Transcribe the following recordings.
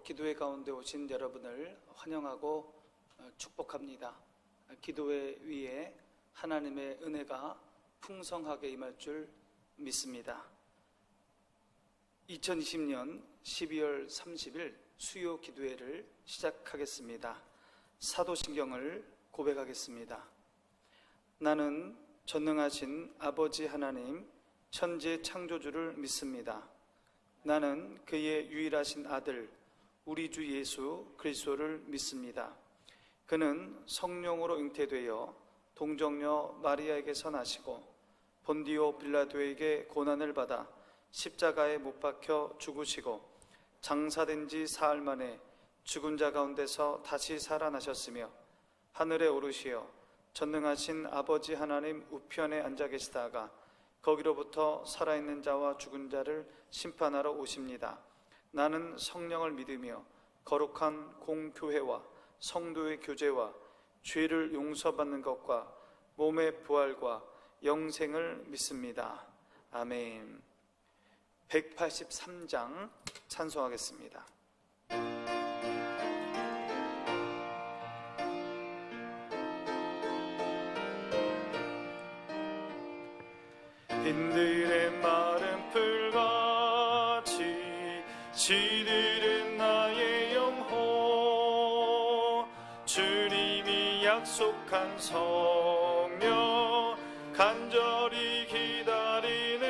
기도회 가운데 오신 여러분을 환영하고 축복합니다. 기도회 위에 하나님의 은혜가 풍성하게 임할 줄 믿습니다. 2020년 12월 30일 수요 기도회를 시작하겠습니다. 사도신경을 고백하겠습니다. 나는 전능하신 아버지 하나님 천지 창조주를 믿습니다. 나는 그의 유일하신 아들 우리 주 예수 그리스도를 믿습니다. 그는 성령으로 잉태되어 동정녀 마리아에게서 나시고 본디오 빌라도에게 고난을 받아 십자가에 못 박혀 죽으시고 장사된 지 사흘 만에 죽은 자 가운데서 다시 살아나셨으며 하늘에 오르시어 전능하신 아버지 하나님 우편에 앉아 계시다가 거기로부터 살아있는 자와 죽은 자를 심판하러 오십니다. 나는 성령을 믿으며 거룩한 공교회와 성도의 교제와 죄를 용서받는 것과 몸의 부활과 영생을 믿습니다. 아멘. 183장 찬송하겠습니다. 빈들의 마른 풀같이 시들은 나의 영혼 주님이 약속한 성령 간절히 기다리네.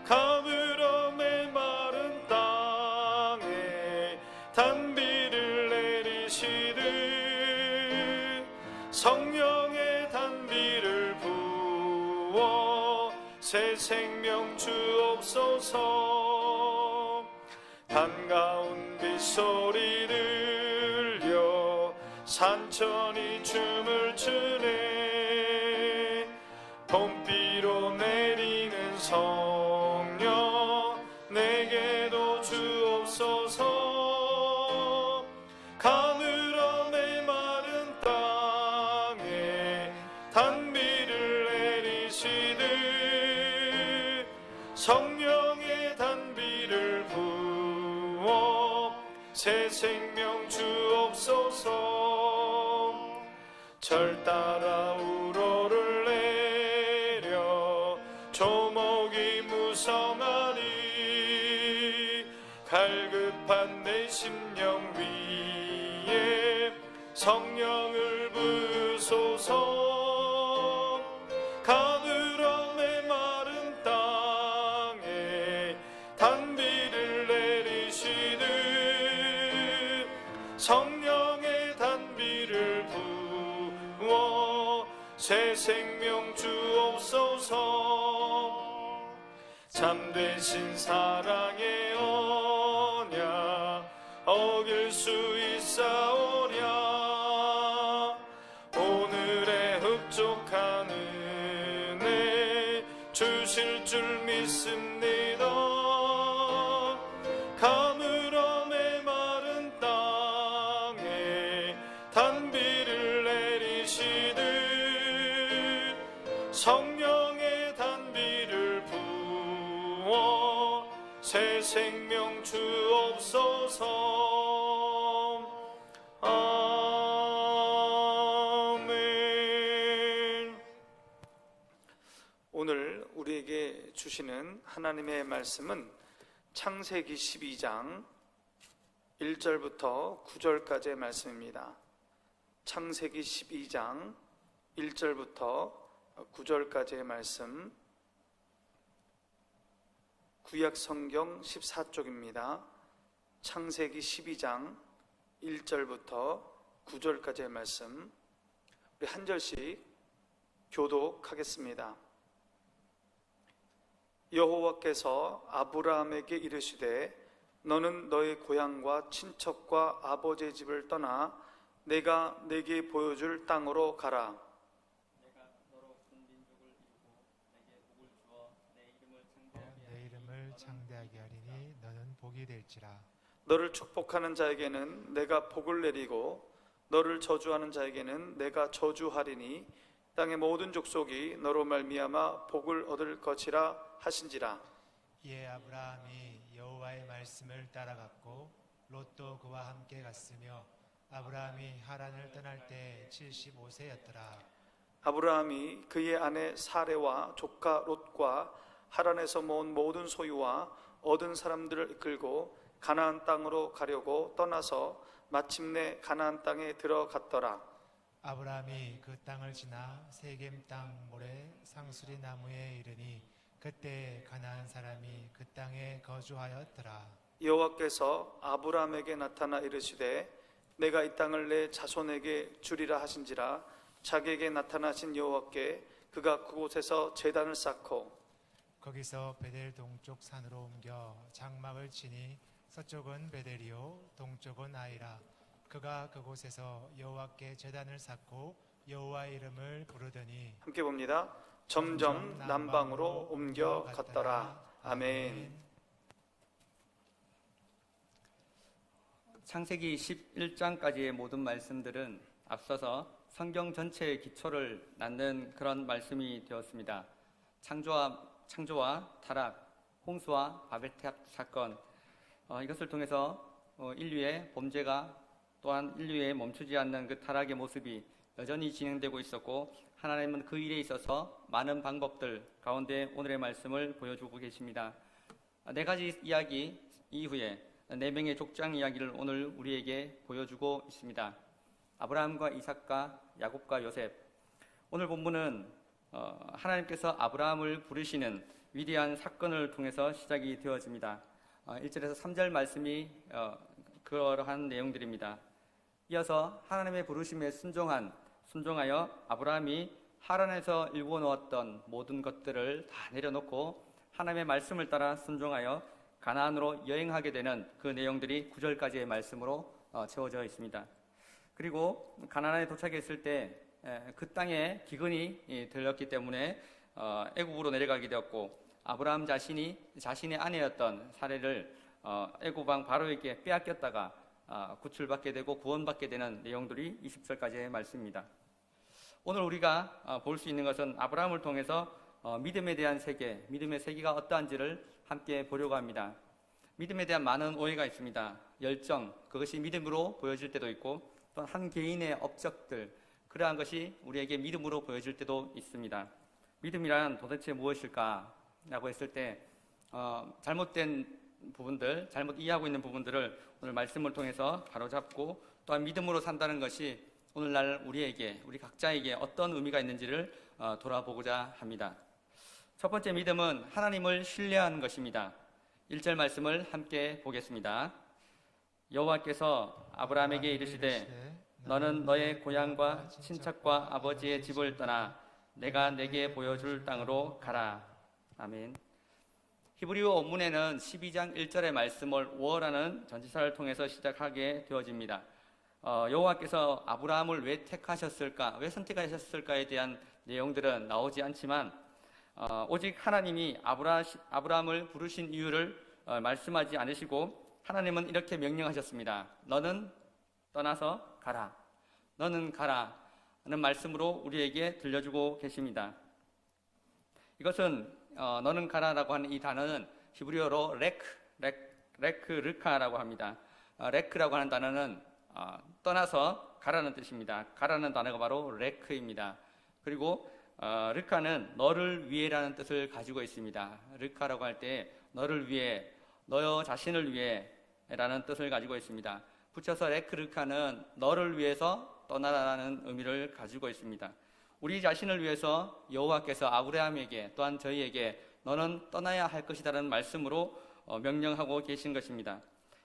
가물어 메마른 땅에 단비를 내리시듯 성령의 단비를 새 생명 주옵소서. 반가운 빗소리 들려 산천이 춤을 추네. 봄비로 내리는 성령 내게도 주옵소서. 가물어 메마른 땅에 단비를 내리시듯 성령의 단비를 부어 새 생명 주옵소서. 절 따라 우러를 내려 조목이 무성하니 갈급한 내 심령 위에 성령을 부소서. 가물어 메마른 땅에 단비를 내리시듯 성령의 단비를 부어 새 생명 주옵소서. 참되신 사랑의 언약 어길 수 있사오랴. 오늘의 흡족한 은혜 주실 줄 믿습니다. 가물어 메마른 땅에 단비를 내리시듯 성령의 단비를 부어 새 생명 주옵소서. 아멘. 오늘 우리에게 주시는 하나님의 말씀은 창세기 12장 1절부터 9절까지의 말씀입니다. 창세기 12장 1절부터 9절까지의 말씀, 구약성경 14쪽입니다. 창세기 12장 1절부터 9절까지의 말씀, 우리 한 절씩 교독하겠습니다. 여호와께서 아브라함에게 이르시되 너는 너의 고향과 친척과 아버지의 집을 떠나 내가 네게 보여줄 땅으로 가라. 내가 너로 큰 민족을 이루고 내게 복을 주어 내 이름을 창대하게 하리니 너는 복이 될지라. 너를 축복하는 자에게는 내가 복을 내리고 너를 저주하는 자에게는 내가 저주하리니 땅의 모든 족속이 너로 말미암아 복을 얻을 것이라 하신지라. 이에 아브라함이 여호와의 말씀을 따라갔고 롯도 그와 함께 갔으며 아브라함이 하란을 떠날 때 75세였더라. 아브라함이 그의 아내 사레와 조카 롯과 하란에서 모은 모든 소유와 얻은 사람들을 이끌고 가나안 땅으로 가려고 떠나서 마침내 가나안 땅에 들어갔더라. 아브라함이 그 땅을 지나 세겜 땅 모래 상수리 나무에 이르니 그때 가나안 사람이 그 땅에 거주하였더라. 여호와께서 아브라함에게 나타나 이르시되 내가 이 땅을 내 자손에게 주리라 하신지라. 자기에게 나타나신 여호와께 그가 그곳에서 제단을 쌓고 거기서 베델 동쪽 산으로 옮겨 장막을 치니 서쪽은 베델이요 동쪽은 아이라. 그가 그곳에서 여호와께 제단을 쌓고 여호와의 이름을 부르더니 함께 봅니다. 점점 남방으로 옮겨갔더라. 아멘. 창세기 11장까지의 모든 말씀들은 앞서서 성경 전체의 기초를 낳는 그런 말씀이 되었습니다. 창조와 타락, 홍수와 바벨탑 사건, 이것을 통해서 인류의 범죄가 또한 인류의 멈추지 않는 그 타락의 모습이 여전히 진행되고 있었고 하나님은 그 일에 있어서 많은 방법들 가운데 오늘의 말씀을 보여주고 계십니다. 네 가지 이야기 이후에 네 명의 족장 이야기를 오늘 우리에게 보여주고 있습니다. 아브라함과 이삭과 야곱과 요셉. 오늘 본문은 하나님께서 아브라함을 부르시는 위대한 사건을 통해서 시작이 되어집니다. 1절에서 3절 말씀이 그러한 내용들입니다. 이어서 하나님의 부르심에 순종하여 아브라함이 하란에서 일궈 놓았던 모든 것들을 다 내려놓고 하나님의 말씀을 따라 순종하여 가나안으로 여행하게 되는 그 내용들이 9절까지의 말씀으로 채워져 있습니다. 그리고 가나안에 도착했을 때 그 땅에 기근이 들렸기 때문에 애굽으로 내려가게 되었고 아브라함 자신의 아내였던 사레를 애굽 왕 바로에게 빼앗겼다가 구출받게 되고 구원받게 되는 내용들이 20절까지의 말씀입니다. 오늘 우리가 볼 수 있는 것은 아브라함을 통해서 믿음에 대한 세계, 믿음의 세계가 어떠한지를 함께 보려고 합니다. 믿음에 대한 많은 오해가 있습니다. 열정, 그것이 믿음으로 보여질 때도 있고 또 한 개인의 업적들, 그러한 것이 우리에게 믿음으로 보여질 때도 있습니다. 믿음이란 도대체 무엇일까? 라고 했을 때 잘못된 부분들, 잘못 이해하고 있는 부분들을 오늘 말씀을 통해서 바로잡고 또한 믿음으로 산다는 것이 오늘날 우리에게, 우리 각자에게 어떤 의미가 있는지를 돌아보고자 합니다. 첫 번째 믿음은 하나님을 신뢰하는 것입니다. 1절 말씀을 함께 보겠습니다. 여호와께서 아브라함에게 이르시되 너는 너의 고향과 친척과 아버지의 집을 떠나 내가 내게 보여줄 땅으로 가라. 아멘. 히브리어 원문에는 12장 1절의 말씀을 워라는 전치사를 통해서 시작하게 되어집니다. 여호와께서 아브라함을 왜 택하셨을까, 왜 선택하셨을까에 대한 내용들은 나오지 않지만 오직 하나님이 아브라함을 부르신 이유를 말씀하지 않으시고 하나님은 이렇게 명령하셨습니다. 너는 떠나서 가라. 너는 가라. 하는 말씀으로 우리에게 들려주고 계십니다. 이것은 너는 가라라고 하는 이 단어는 히브리어로 르카라고 합니다. 레크라고 하는 단어는 떠나서 가라는 뜻입니다. 가라는 단어가 바로 레크입니다. 그리고 르카는 너를 위해라는 뜻을 가지고 있습니다. 르카라고 할 때 너를 위해, 너 자신을 위해라는 뜻을 가지고 있습니다. 붙여서 르카는 너를 위해서 떠나라는 의미를 가지고 있습니다. 우리 자신을 위해서 여호와께서 아브라함에게 또한 저희에게 너는 떠나야 할 것이라는 말씀으로 명령하고 계신 것입니다.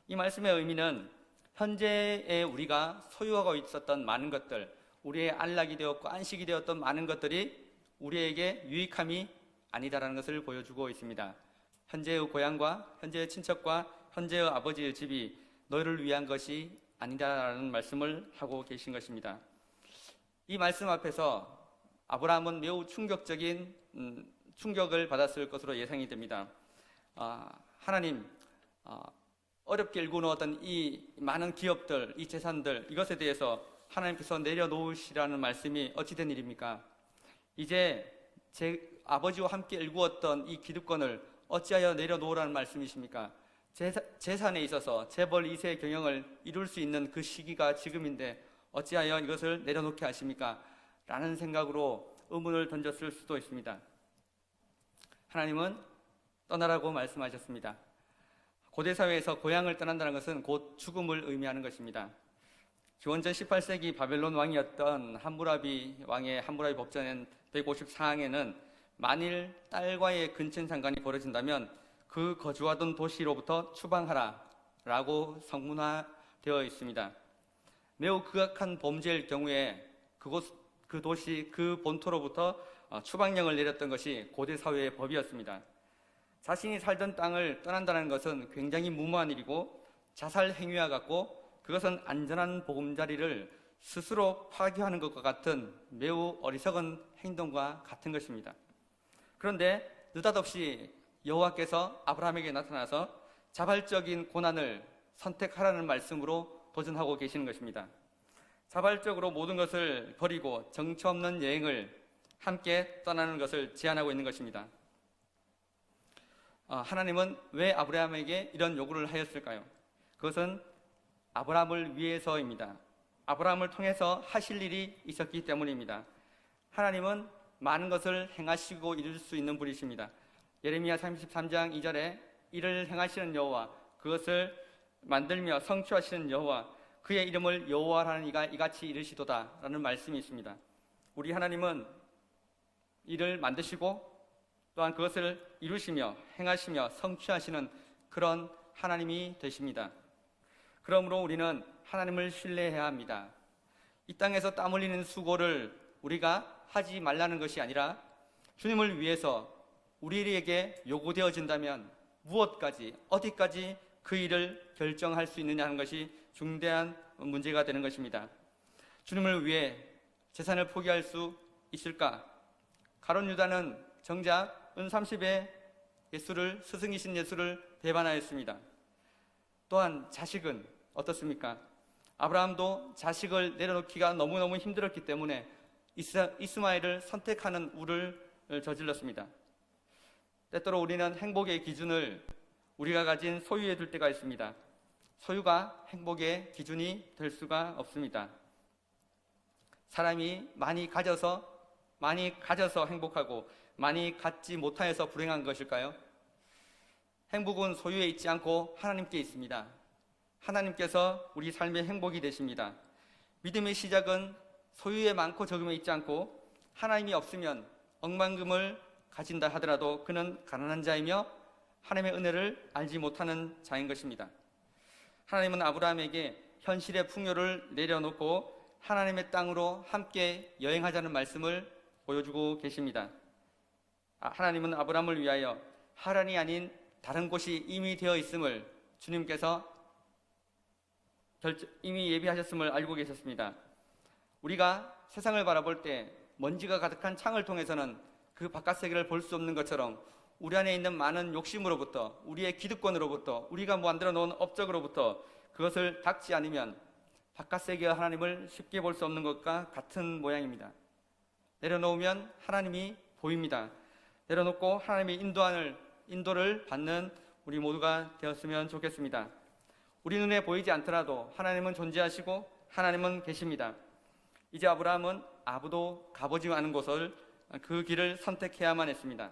이 말씀의 의미는 현재에 우리가 소유하고 있었던 많은 것들, 우리의 안락이 되었고 안식이 되었던 많은 것들이 우리에게 유익함이 아니다라는 것을 보여주고 있습니다. 현재의 고향과 현재의 친척과 현재의 아버지의 집이 너를 위한 것이 아니다라는 말씀을 하고 계신 것입니다. 이 말씀 앞에서 아브라함은 매우 충격적인 충격을 받았을 것으로 예상이 됩니다. 하나님, 어렵게 일궈 놓았던 이 많은 기업들, 이 재산들, 이것에 대해서 하나님께서 내려놓으시라는 말씀이 어찌된 일입니까? 이제 제 아버지와 함께 일구었던 이 기득권을 어찌하여 내려놓으라는 말씀이십니까? 재산에 있어서 재벌 2세 경영을 이룰 수 있는 그 시기가 지금인데 어찌하여 이것을 내려놓게 하십니까? 라는 생각으로 의문을 던졌을 수도 있습니다. 하나님은 떠나라고 말씀하셨습니다. 고대 사회에서 고향을 떠난다는 것은 곧 죽음을 의미하는 것입니다. 기원전 18세기 바벨론 왕이었던 함무라비 왕의 함무라비 법전 154항에는 만일 딸과의 근친상간이 벌어진다면 그 거주하던 도시로부터 추방하라 라고 성문화되어 있습니다. 매우 극악한 범죄일 경우에 그 도시 그 본토로부터 추방령을 내렸던 것이 고대 사회의 법이었습니다. 자신이 살던 땅을 떠난다는 것은 굉장히 무모한 일이고 자살 행위와 같고 그것은 안전한 보금자리를 스스로 파괴하는 것과 같은 매우 어리석은 행동과 같은 것입니다. 그런데 느닷없이 여호와께서 아브라함에게 나타나서 자발적인 고난을 선택하라는 말씀으로 도전하고 계시는 것입니다. 자발적으로 모든 것을 버리고 정처 없는 여행을 함께 떠나는 것을 제안하고 있는 것입니다. 하나님은 왜 아브라함에게 이런 요구를 하였을까요? 그것은 아브라함을 위해서입니다. 아브라함을 통해서 하실 일이 있었기 때문입니다. 하나님은 많은 것을 행하시고 이룰 수 있는 분이십니다. 예레미야 33장 2절에 이를 행하시는 여호와, 그것을 만들며 성취하시는 여호와, 그의 이름을 여호와라는 이가 이같이 이르시도다 라는 말씀이 있습니다. 우리 하나님은 이를 만드시고 또한 그것을 이루시며 행하시며 성취하시는 그런 하나님이 되십니다. 그러므로 우리는 하나님을 신뢰해야 합니다. 이 땅에서 땀 흘리는 수고를 우리가 하지 말라는 것이 아니라 주님을 위해서 우리에게 요구되어진다면 무엇까지 어디까지 그 일을 결정할 수 있느냐 하는 것이 중대한 문제가 되는 것입니다. 주님을 위해 재산을 포기할 수 있을까? 가룟 유다는 정작 은 30의 예수를, 스승이신 예수를 배반하였습니다. 또한 자식은 어떻습니까? 아브라함도 자식을 내려놓기가 너무너무 힘들었기 때문에 이스마엘을 선택하는 우를 저질렀습니다. 때때로 우리는 행복의 기준을 우리가 가진 소유에 둘 때가 있습니다. 소유가 행복의 기준이 될 수가 없습니다. 사람이 많이 가져서 행복하고 많이 갖지 못하여서 불행한 것일까요? 행복은 소유에 있지 않고 하나님께 있습니다. 하나님께서 우리 삶의 행복이 되십니다. 믿음의 시작은 소유에 많고 적음에 있지 않고 하나님이 없으면 억만금을 가진다 하더라도 그는 가난한 자이며 하나님의 은혜를 알지 못하는 자인 것입니다. 하나님은 아브라함에게 현실의 풍요를 내려놓고 하나님의 땅으로 함께 여행하자는 말씀을 보여주고 계십니다. 하나님은 아브라함을 위하여 하란이 아닌 다른 곳이 이미 되어 있음을 주님께서 이미 예비하셨음을 알고 계셨습니다. 우리가 세상을 바라볼 때 먼지가 가득한 창을 통해서는 그 바깥 세계를 볼 수 없는 것처럼 우리 안에 있는 많은 욕심으로부터, 우리의 기득권으로부터, 우리가 만들어 놓은 업적으로부터 그것을 닦지 않으면 바깥 세계와 하나님을 쉽게 볼 수 없는 것과 같은 모양입니다. 내려놓으면 하나님이 보입니다. 내려놓고 하나님의 인도를 받는 우리 모두가 되었으면 좋겠습니다. 우리 눈에 보이지 않더라도 하나님은 존재하시고 하나님은 계십니다. 이제 아브라함은 아무도 가보지 않은 곳을 그 길을 선택해야만 했습니다.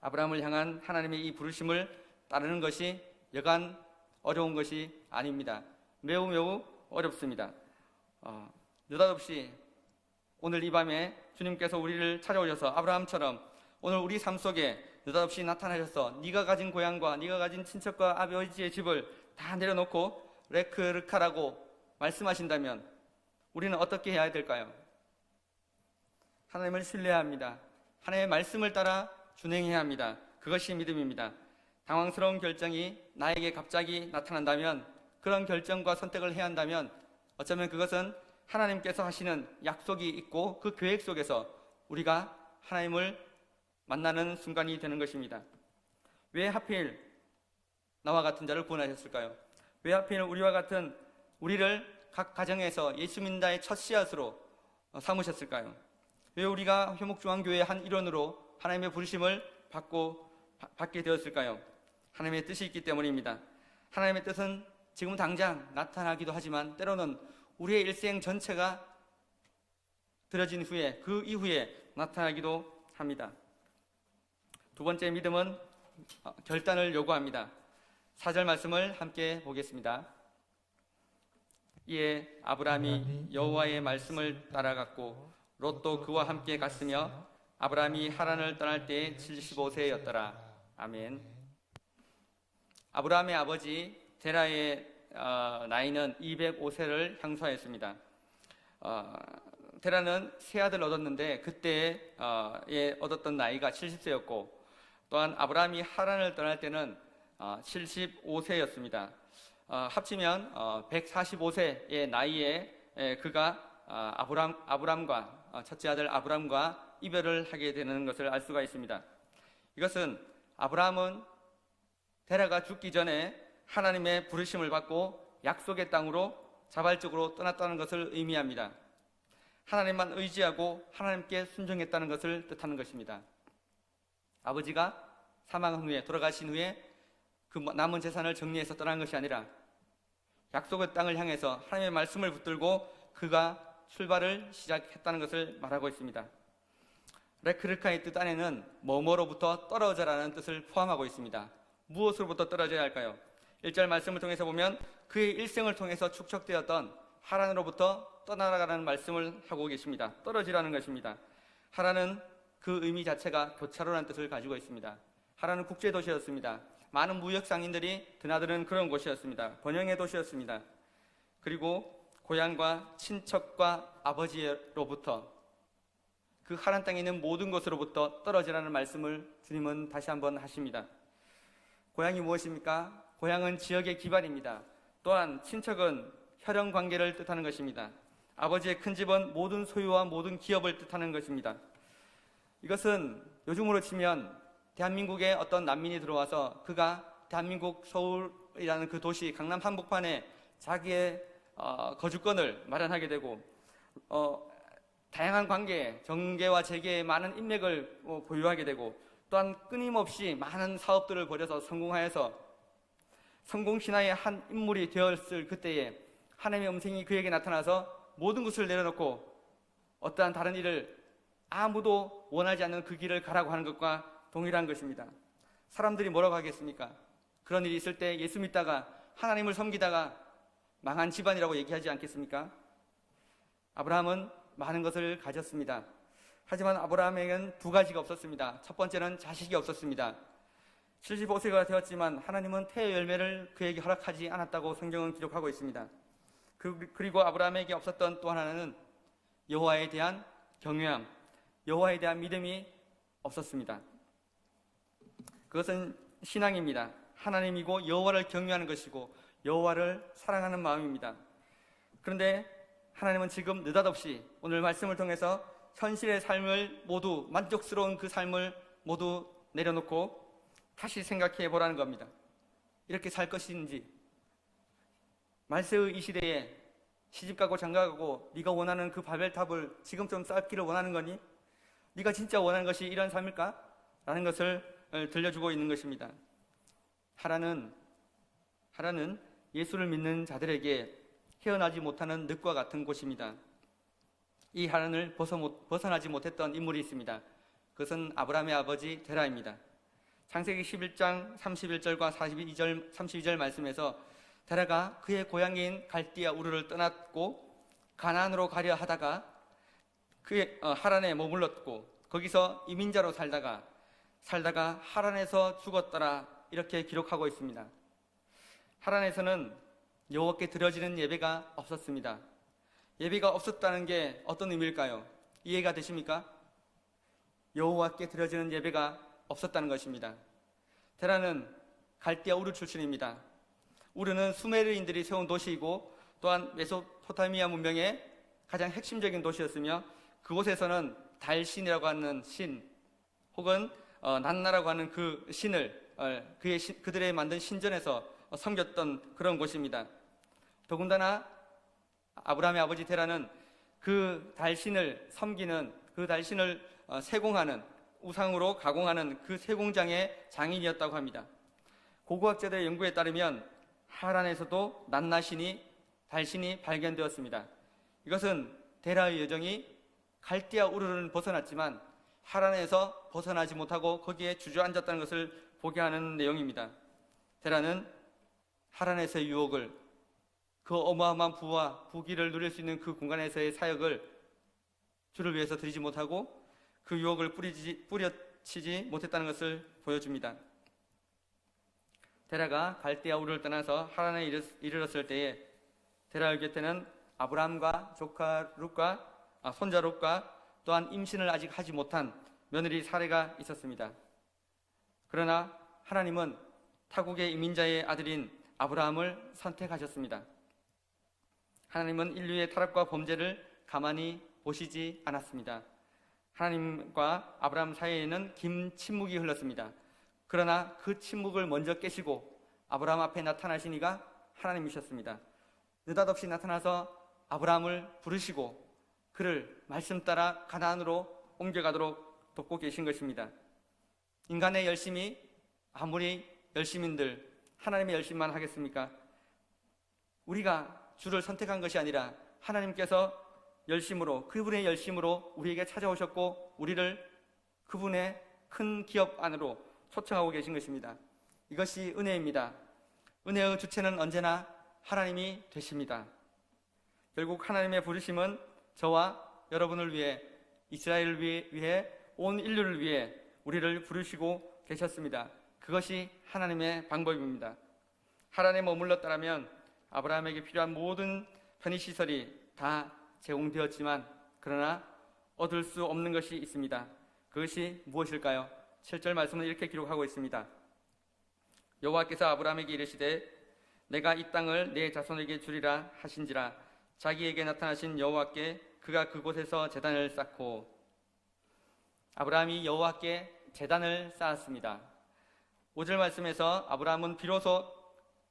아브라함을 향한 하나님의 이 부르심을 따르는 것이 여간 어려운 것이 아닙니다. 매우 어렵습니다. 느닷없이 오늘 이 밤에 주님께서 우리를 찾아오셔서 아브라함처럼 오늘 우리 삶 속에 느닷없이 나타나셔서 네가 가진 고향과 네가 가진 친척과 아버지의 집을 다 내려놓고 레크르카라고 말씀하신다면 우리는 어떻게 해야 될까요? 하나님을 신뢰해야 합니다. 하나님의 말씀을 따라 준행해야 합니다. 그것이 믿음입니다. 당황스러운 결정이 나에게 갑자기 나타난다면, 그런 결정과 선택을 해야 한다면 어쩌면 그것은 하나님께서 하시는 약속이 있고 그 계획 속에서 우리가 하나님을 만나는 순간이 되는 것입니다. 왜 하필 나와 같은 자를 구원하셨을까요? 왜 하필 우리와 같은 우리를 각 가정에서 예수 믿는다의 첫 씨앗으로 삼으셨을까요? 왜 우리가 효목중앙교회의 한 일원으로 하나님의 부르심을 받게 되었을까요? 하나님의 뜻이 있기 때문입니다. 하나님의 뜻은 지금 당장 나타나기도 하지만 때로는 우리의 일생 전체가 들어진 후에 그 이후에 나타나기도 합니다. 두 번째 믿음은 결단을 요구합니다. 4절 말씀을 함께 보겠습니다. 이에 아브라함이 여호와의 말씀을 따라갔고 롯도 그와 함께 갔으며 아브라함이 하란을 떠날 때에 75세였더라. 아멘. 아브라함의 아버지 데라의 나이는 205세를 향수하였습니다. 데라는 세 아들 얻었는데 그때에 얻었던 나이가 70세였고 또한 아브라함이 하란을 떠날 때는 75세였습니다. 합치면 145세의 나이에 그가 아브람과 첫째 아들 아브람과 이별을 하게 되는 것을 알 수가 있습니다. 이것은 아브라함은 데라가 죽기 전에 하나님의 부르심을 받고 약속의 땅으로 자발적으로 떠났다는 것을 의미합니다. 하나님만 의지하고 하나님께 순종했다는 것을 뜻하는 것입니다. 아버지가 사망한 후에 돌아가신 후에 그 남은 재산을 정리해서 떠난 것이 아니라 약속의 땅을 향해서 하나님의 말씀을 붙들고 그가 출발을 시작했다는 것을 말하고 있습니다. 레크르카의 뜻 안에는 뭐뭐로부터 떨어져라는 뜻을 포함하고 있습니다. 무엇으로부터 떨어져야 할까요? 1절 말씀을 통해서 보면 그의 일생을 통해서 축적되었던 하란으로부터 떠나가라는 말씀을 하고 계십니다. 떨어지라는 것입니다. 하란은 그 의미 자체가 교차로라는 뜻을 가지고 있습니다. 하란은 국제도시였습니다. 많은 무역 상인들이 드나드는 그런 곳이었습니다. 번영의 도시였습니다. 그리고 고향과 친척과 아버지로부터 그 하란 땅에 있는 모든 것으로부터 떨어지라는 말씀을 주님은 다시 한번 하십니다. 고향이 무엇입니까? 고향은 지역의 기반입니다. 또한 친척은 혈연 관계를 뜻하는 것입니다. 아버지의 큰 집은 모든 소유와 모든 기업을 뜻하는 것입니다. 이것은 요즘으로 치면 대한민국에 어떤 난민이 들어와서 그가 대한민국 서울이라는 그 도시 강남 한복판에 자기의 거주권을 마련하게 되고 다양한 관계, 정계와 재계의 많은 인맥을 보유하게 되고 또한 끊임없이 많은 사업들을 벌여서 성공하여서 성공신화의 한 인물이 되었을 그때에 하나님의 음성이 그에게 나타나서 모든 것을 내려놓고 어떠한 다른 일을 아무도 원하지 않는 그 길을 가라고 하는 것과 동일한 것입니다. 사람들이 뭐라고 하겠습니까? 그런 일이 있을 때 예수 믿다가 하나님을 섬기다가 망한 집안이라고 얘기하지 않겠습니까? 아브라함은 많은 것을 가졌습니다. 하지만 아브라함에게는 두 가지가 없었습니다. 첫 번째는 자식이 없었습니다. 75세가 되었지만 하나님은 태의 열매를 그에게 허락하지 않았다고 성경은 기록하고 있습니다. 그리고 아브라함에게 없었던 또 하나는 여호와에 대한 경외함, 여호와에 대한 믿음이 없었습니다. 그것은 신앙입니다. 하나님이고 여호와를 경외하는 것이고 여호와를 사랑하는 마음입니다. 그런데 하나님은 지금 느닷없이 오늘 말씀을 통해서 현실의 삶을 모두 만족스러운 그 삶을 모두 내려놓고 다시 생각해 보라는 겁니다. 이렇게 살 것인지, 말세의 이 시대에 시집가고 장가가고 네가 원하는 그 바벨탑을 지금 좀 쌓기를 원하는 거니? 네가 진짜 원하는 것이 이런 삶일까? 라는 것을 들려주고 있는 것입니다. 하란은 예수를 믿는 자들에게 헤어나지 못하는 늪과 같은 곳입니다. 이 하란을 벗어나지 못했던 인물이 있습니다. 그것은 아브라함의 아버지 데라입니다. 창세기 11장 31절과 32절 말씀에서 데라가 그의 고향인 갈디아 우르를 떠났고 가나안으로 가려 하다가 그의 하란에 머물렀고 거기서 이민자로 살다가 하란에서 죽었더라 이렇게 기록하고 있습니다. 하란에서는 여호와께 드려지는 예배가 없었습니다. 예배가 없었다는 게 어떤 의미일까요? 이해가 되십니까? 여호와께 드려지는 예배가 없었다는 것입니다. 데라는 갈디아 우르 출신입니다. 우르는 수메르인들이 세운 도시이고 또한 메소포타미아 문명의 가장 핵심적인 도시였으며 그곳에서는 달신이라고 하는 신 혹은 난나라고 하는 그 신을 그들의 만든 신전에서 섬겼던 그런 곳입니다. 더군다나 아브라함의 아버지 데라는 그 달신을 섬기는 그 달신을 세공하는 우상으로 가공하는 그 세공장의 장인이었다고 합니다. 고고학자들의 연구에 따르면 하란에서도 낱낱이 달신이 발견되었습니다. 이것은 데라의 여정이 갈대아 우르를 벗어났지만 하란에서 벗어나지 못하고 거기에 주저앉았다는 것을 보게 하는 내용입니다. 데라는 하란에서의 유혹을, 그 어마어마한 부와 부귀를 누릴 수 있는 그 공간에서의 사역을 주를 위해서 드리지 못하고 그 유혹을 뿌려치지 못했다는 것을 보여줍니다. 데라가 갈대아 우르를 떠나서 하란에 이르렀을 때에 데라의 곁에는 아브라함과 조카 룻과 손자 룻과 또한 임신을 아직 하지 못한 며느리 사레가 있었습니다. 그러나 하나님은 타국의 이민자의 아들인 아브라함을 선택하셨습니다. 하나님은 인류의 타락과 범죄를 가만히 보시지 않았습니다. 하나님과 아브라함 사이에는 긴 침묵이 흘렀습니다. 그러나 그 침묵을 먼저 깨시고 아브라함 앞에 나타나신 이가 하나님이셨습니다. 느닷없이 나타나서 아브라함을 부르시고 그를 말씀 따라 가나안으로 옮겨가도록 돕고 계신 것입니다. 인간의 열심이 아무리 열심인들 하나님의 열심만 하겠습니까? 우리가 주를 선택한 것이 아니라 하나님께서 열심으로, 그분의 열심으로 우리에게 찾아오셨고 우리를 그분의 큰 기업 안으로 초청하고 계신 것입니다. 이것이 은혜입니다. 은혜의 주체는 언제나 하나님이 되십니다. 결국 하나님의 부르심은 저와 여러분을 위해, 이스라엘을 위해, 온 인류를 위해 우리를 부르시고 계셨습니다. 그것이 하나님의 방법입니다. 하란에 머물렀다면 아브라함에게 필요한 모든 편의시설이 다 제공되었지만 그러나 얻을 수 없는 것이 있습니다. 그것이 무엇일까요? 7절 말씀은 이렇게 기록하고 있습니다. 여호와께서 아브라함에게 이르시되 내가 이 땅을 내 자손에게 주리라 하신지라. 자기에게 나타나신 여호와께 그가 그곳에서 제단을 쌓고, 아브라함이 여호와께 제단을 쌓았습니다. 5절 말씀에서 아브라함은 비로소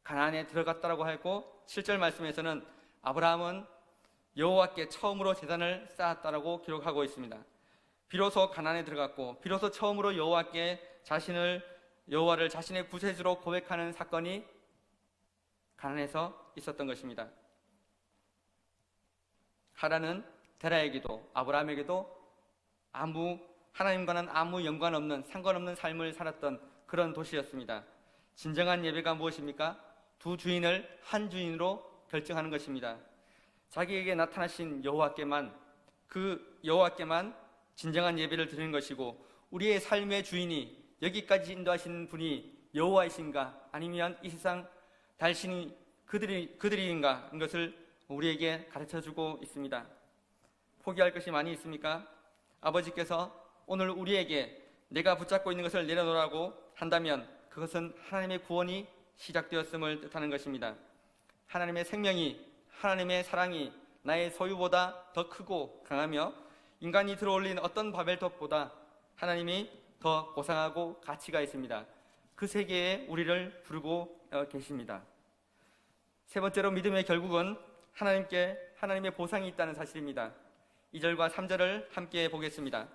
가나안에 들어갔다라고 하고 7절 말씀에서는 아브라함은 여호와께 처음으로 제단을 쌓았다라고 기록하고 있습니다. 비로소 가나안에 들어갔고 비로소 처음으로 여호와를 자신의 구세주로 고백하는 사건이 가나안에서 있었던 것입니다. 하란은 데라에게도 아브라함에게도 하나님과는 아무 연관없는, 상관없는 삶을 살았던 그런 도시였습니다. 진정한 예배가 무엇입니까? 두 주인을 한 주인으로 결정하는 것입니다. 자기에게 나타나신 여호와께만, 그 여호와께만 진정한 예배를 드리는 것이고, 우리의 삶의 주인이, 여기까지 인도하시는 분이 여호와이신가 아니면 이 세상 달신이 그들인가, 이것을 우리에게 가르쳐주고 있습니다. 포기할 것이 많이 있습니까? 아버지께서 오늘 우리에게 내가 붙잡고 있는 것을 내려놓으라고 한다면 그것은 하나님의 구원이 시작되었음을 뜻하는 것입니다. 하나님의 생명이, 하나님의 사랑이 나의 소유보다 더 크고 강하며 인간이 들어올린 어떤 바벨탑보다 하나님이 더 고상하고 가치가 있습니다. 그 세계에 우리를 부르고 계십니다. 세 번째로 믿음의 결국은 하나님의 보상이 있다는 사실입니다. 2절과 3절을 함께 보겠습니다.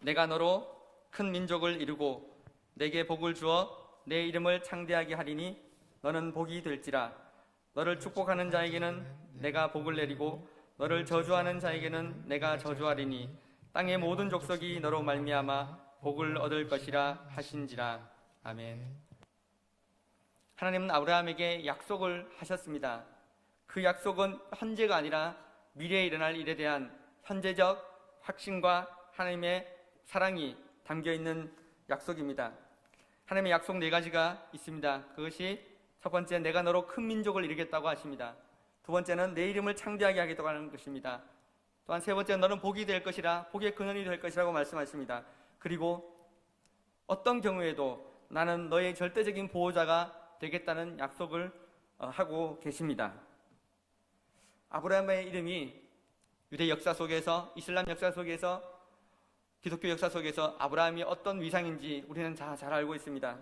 내가 너로 큰 민족을 이루고 내게 복을 주어 내 이름을 창대하게 하리니 너는 복이 될지라. 너를 축복하는 자에게는 내가 복을 내리고 너를 저주하는 자에게는 내가 저주하리니 땅의 모든 족속이 너로 말미암아 복을 얻을 것이라 하신지라. 아멘. 하나님은 아브라함에게 약속을 하셨습니다. 그 약속은 현재가 아니라 미래에 일어날 일에 대한 현재적 확신과 하나님의 사랑이 담겨있는 약속입니다. 하나님의 약속 4가지가 있습니다. 그것이 첫 번째, 내가 너로 큰 민족을 이루겠다고 하십니다. 두 번째는 내 이름을 창대하게 하겠다고 하는 것입니다. 또한 세 번째는 너는 복이 될 것이라, 복의 근원이 될 것이라고 말씀하십니다. 그리고 어떤 경우에도 나는 너의 절대적인 보호자가 되겠다는 약속을 하고 계십니다. 아브라함의 이름이 유대 역사 속에서, 이슬람 역사 속에서, 기독교 역사 속에서 아브라함이 어떤 위상인지 우리는 잘 알고 있습니다.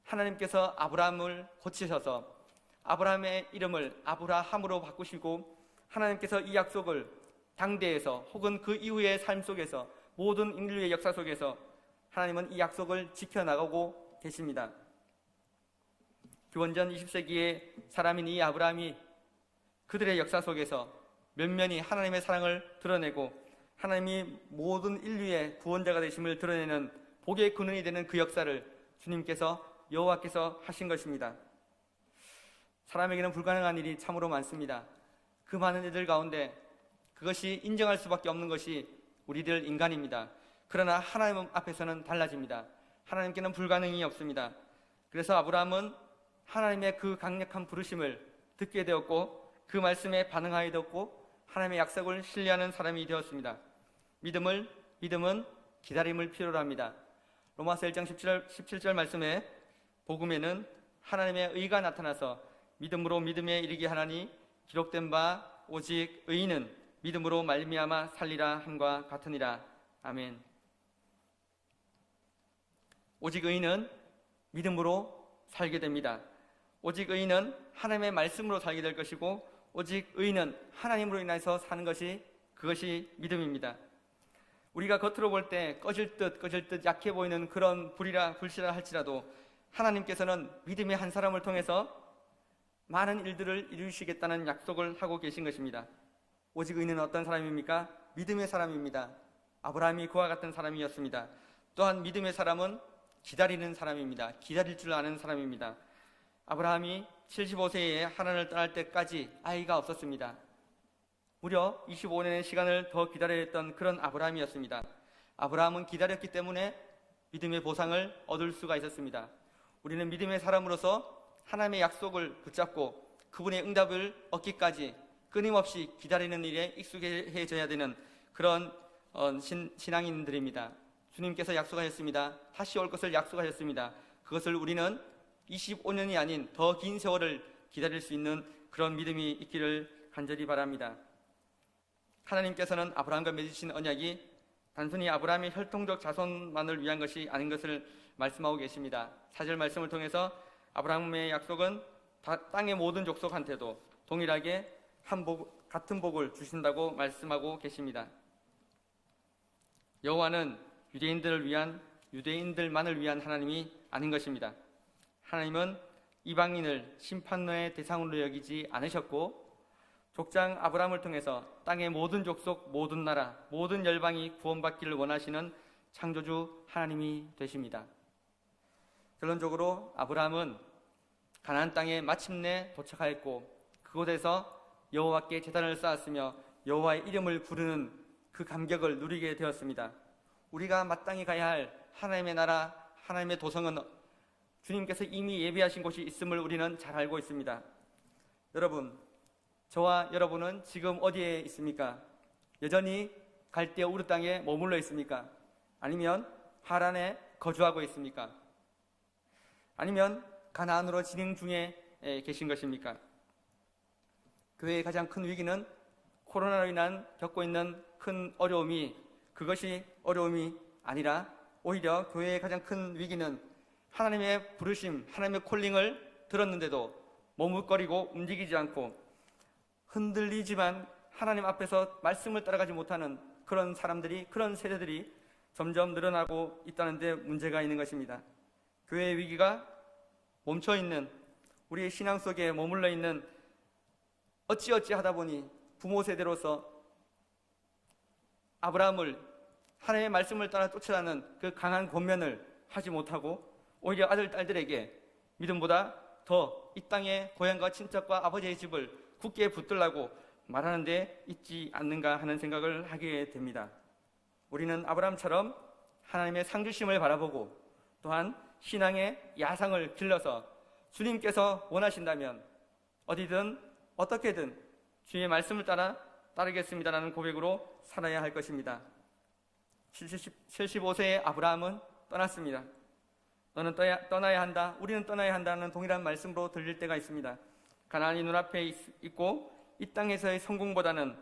하나님께서 아브라함을 고치셔서 아브라함의 이름을 아브라함으로 바꾸시고, 하나님께서 이 약속을 당대에서 혹은 그 이후의 삶 속에서, 모든 인류의 역사 속에서 하나님은 이 약속을 지켜나가고 계십니다. 기원전 20세기의 사람인 이 아브라함이 그들의 역사 속에서 면면히 하나님의 사랑을 드러내고 하나님이 모든 인류의 구원자가 되심을 드러내는 복의 근원이 되는 그 역사를 주님께서 여호와께서 하신 것입니다. 사람에게는 불가능한 일이 참으로 많습니다. 그 많은 일들 가운데 그것이 인정할 수밖에 없는 것이 우리들 인간입니다. 그러나 하나님 앞에서는 달라집니다. 하나님께는 불가능이 없습니다. 그래서 아브라함은 하나님의 그 강력한 부르심을 듣게 되었고 그 말씀에 반응하게 되었고 하나님의 약속을 신뢰하는 사람이 되었습니다. 믿음은 기다림을 필요로 합니다. 로마서 1장 17절 말씀에 복음에는 하나님의 의가 나타나서 믿음으로 믿음에 이르게 하나니 기록된 바 오직 의인은 믿음으로 말미암아 살리라 함과 같으니라. 아멘. 오직 의인은 믿음으로 살게 됩니다. 오직 의인은 하나님의 말씀으로 살게 될 것이고 오직 의인은 하나님으로 인해서 사는 것이 그것이 믿음입니다. 우리가 겉으로 볼 때 꺼질 듯 약해 보이는 그런 불씨라 할지라도 하나님께서는 믿음의 한 사람을 통해서 많은 일들을 이루시겠다는 약속을 하고 계신 것입니다. 오직 의인은 어떤 사람입니까? 믿음의 사람입니다. 아브라함이 그와 같은 사람이었습니다. 또한 믿음의 사람은 기다리는 사람입니다. 기다릴 줄 아는 사람입니다. 아브라함이 75세에 하나님을 떠날 때까지 아이가 없었습니다. 무려 25년의 시간을 더 기다려야 했던 그런 아브라함이었습니다. 아브라함은 기다렸기 때문에 믿음의 보상을 얻을 수가 있었습니다. 우리는 믿음의 사람으로서 하나님의 약속을 붙잡고 그분의 응답을 얻기까지 끊임없이 기다리는 일에 익숙해져야 되는 그런 신앙인들입니다. 주님께서 약속하셨습니다. 다시 올 것을 약속하셨습니다. 그것을 우리는 25년이 아닌 더 긴 세월을 기다릴 수 있는 그런 믿음이 있기를 간절히 바랍니다. 하나님께서는 아브라함과 맺으신 언약이 단순히 아브라함의 혈통적 자손만을 위한 것이 아닌 것을 말씀하고 계십니다. 4절 말씀을 통해서 아브라함의 약속은 땅의 모든 족속한테도 동일하게 같은 복을 주신다고 말씀하고 계십니다. 여호와는 유대인들만을 위한 하나님이 아닌 것입니다. 하나님은 이방인을 심판의 대상으로 여기지 않으셨고 족장 아브라함을 통해서 땅의 모든 족속, 모든 나라, 모든 열방이 구원받기를 원하시는 창조주 하나님이 되십니다. 결론적으로 아브라함은 가나안 땅에 마침내 도착하였고 그곳에서 여호와께 제단을 쌓았으며 여호와의 이름을 부르는 그 감격을 누리게 되었습니다. 우리가 마땅히 가야 할 하나님의 나라, 하나님의 도성은 주님께서 이미 예비하신 곳이 있음을 우리는 잘 알고 있습니다. 여러분, 저와 여러분은 지금 어디에 있습니까? 여전히 갈대아 우르 땅에 머물러 있습니까? 아니면 하란에 거주하고 있습니까? 아니면 가나안으로 진행 중에 계신 것입니까? 교회의 가장 큰 위기는 코로나로 인한 겪고 있는 큰 어려움이 그것이 어려움이 아니라 오히려 교회의 가장 큰 위기는 하나님의 부르심, 하나님의 콜링을 들었는데도 머뭇거리고 움직이지 않고 흔들리지만 하나님 앞에서 말씀을 따라가지 못하는 그런 사람들이, 그런 세대들이 점점 늘어나고 있다는 데 문제가 있는 것입니다. 교회의 위기가 멈춰있는, 우리의 신앙 속에 머물러 있는 어찌어찌 하다 보니 부모 세대로서 아브라함을 하나님의 말씀을 따라 쫓아가는 그 강한 권면을 하지 못하고 오히려 아들, 딸들에게 믿음보다 더 이 땅의 고향과 친척과 아버지의 집을 굳게 붙들라고 말하는 데 있지 않는가 하는 생각을 하게 됩니다. 우리는 아브라함처럼 하나님의 상주심을 바라보고 또한 신앙의 야상을 길러서 주님께서 원하신다면 어디든 어떻게든 주의 말씀을 따르겠습니다라는 고백으로 살아야 할 것입니다. 75세의 아브라함은 떠났습니다. 너는 떠나야 한다, 우리는 떠나야 한다는 동일한 말씀으로 들릴 때가 있습니다. 가나안이 눈앞에 있고 이 땅에서의 성공보다는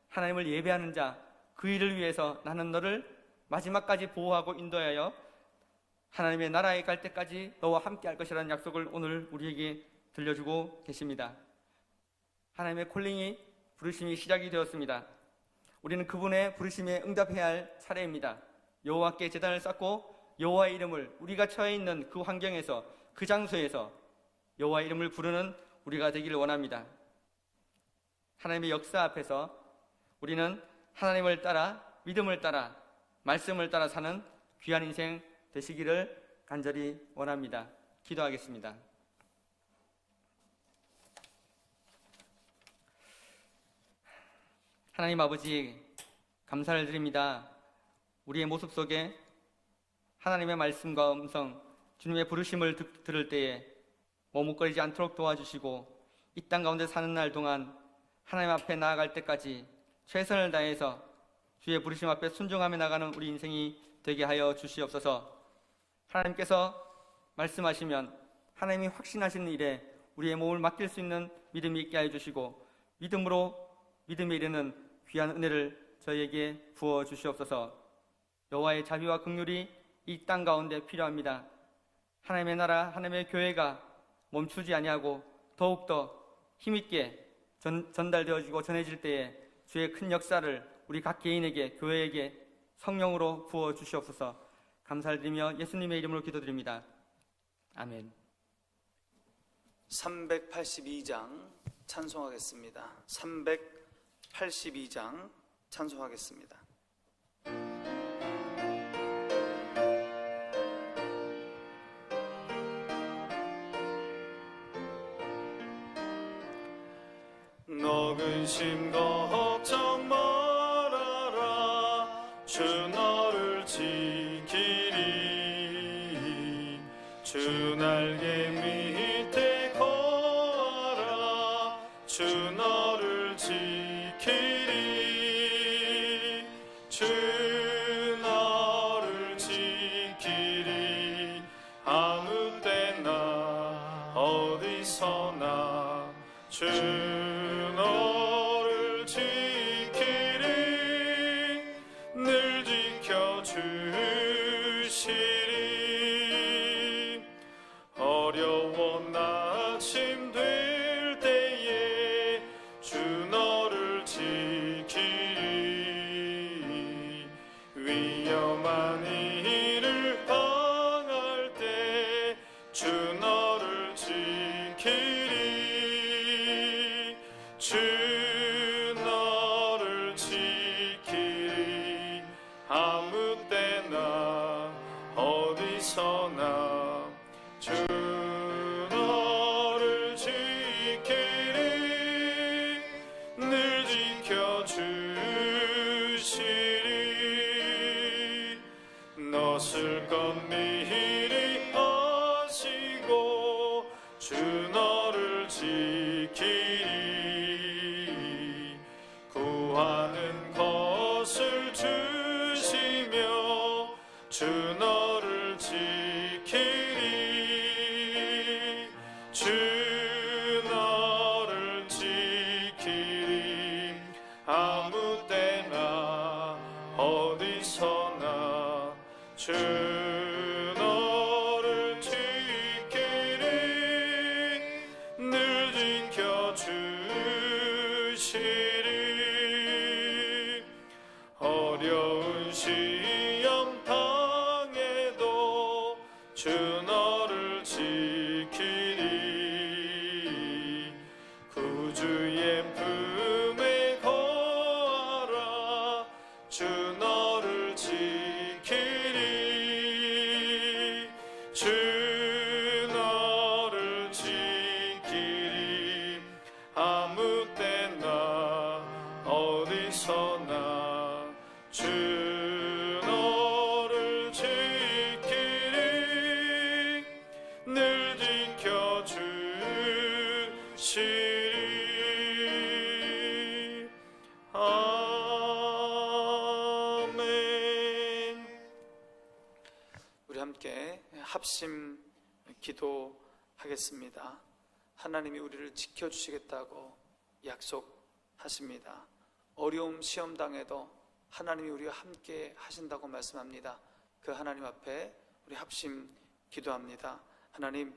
하나님을 예배하는 자, 그 일을 위해서 나는 너를 마지막까지 보호하고 인도하여 하나님의 나라에 갈 때까지 너와 함께 할 것이라는 약속을 오늘 우리에게 들려주고 계십니다. 하나님의 콜링이, 부르심이 시작이 되었습니다. 우리는 그분의 부르심에 응답해야 할 차례입니다. 여호와께 제단을 쌓고 여호와의 이름을 우리가 처해 있는 그 환경에서, 그 장소에서 여호와의 이름을 부르는 우리가 되기를 원합니다. 하나님의 역사 앞에서 우리는 하나님을 따라, 믿음을 따라, 말씀을 따라 사는 귀한 인생 되시기를 간절히 원합니다. 기도하겠습니다. 하나님 아버지, 감사를 드립니다. 우리의 모습 속에 하나님의 말씀과 음성, 주님의 부르심을 들을 때에 머뭇거리지 않도록 도와주시고, 이 땅 가운데 사는 날 동안 하나님 앞에 나아갈 때까지 최선을 다해서 주의 부르심 앞에 순종하며 나가는 우리 인생이 되게 하여 주시옵소서. 하나님께서 말씀하시면 하나님이 확신하시는 일에 우리의 몸을 맡길 수 있는 믿음이 있게 하여 주시고, 믿음에 이르는 귀한 은혜를 저희에게 부어 주시옵소서. 여호와의 자비와 긍휼이 이 땅 가운데 필요합니다. 하나님의 나라, 하나님의 교회가 멈추지 아니하고 더욱더 힘있게 전달되어지고 전해질 때에 주의 큰 역사를 우리 각 개인에게, 교회에게 성령으로 부어 주시옵소서. 감사를 드리며 예수님의 이름으로 기도드립니다. 아멘. 382장 찬송하겠습니다. 382장 찬송하겠습니다. 너 근심 걱정 말아라. 주 너를 지키리. 주 날개 밑에 거하라. 주 너를 지키리. 주 너를 지키리. 아무 때나 어디서나 주 너를 지키리. 늘 지켜주시리. 어려워 낙심될 때에 주 너를 지키리. 위험한 일을 당할 때 주 너를 지키리. 주 너를 지키리. 아무 때나 어디서나 주 너를 지키리. 늘 지켜주시리. 너슬 것 미리 아시고 주 너를 지키리. 구하는 것을 주시며 주 너를 지키리. 주 너를 지키리. 아무 때나 어디서나 주 너를 지키리. 늘 지켜주시리. 어려운 시험 당해도 주 너를 지키리. 구주의 품에 거하라. 주 너를 지키리. 주 너를 지키리. 아무 때나 어디서나 주 너를 지키리. 늘 지켜주시리. 아멘. 우리 함께 합심 기도하겠습니다. 하나님이 우리를 지켜주시겠다고 약속하십니다. 어려움 시험 당해도 하나님이 우리와 함께 하신다고 말씀합니다. 그 하나님 앞에 우리 합심 기도합니다. 하나님,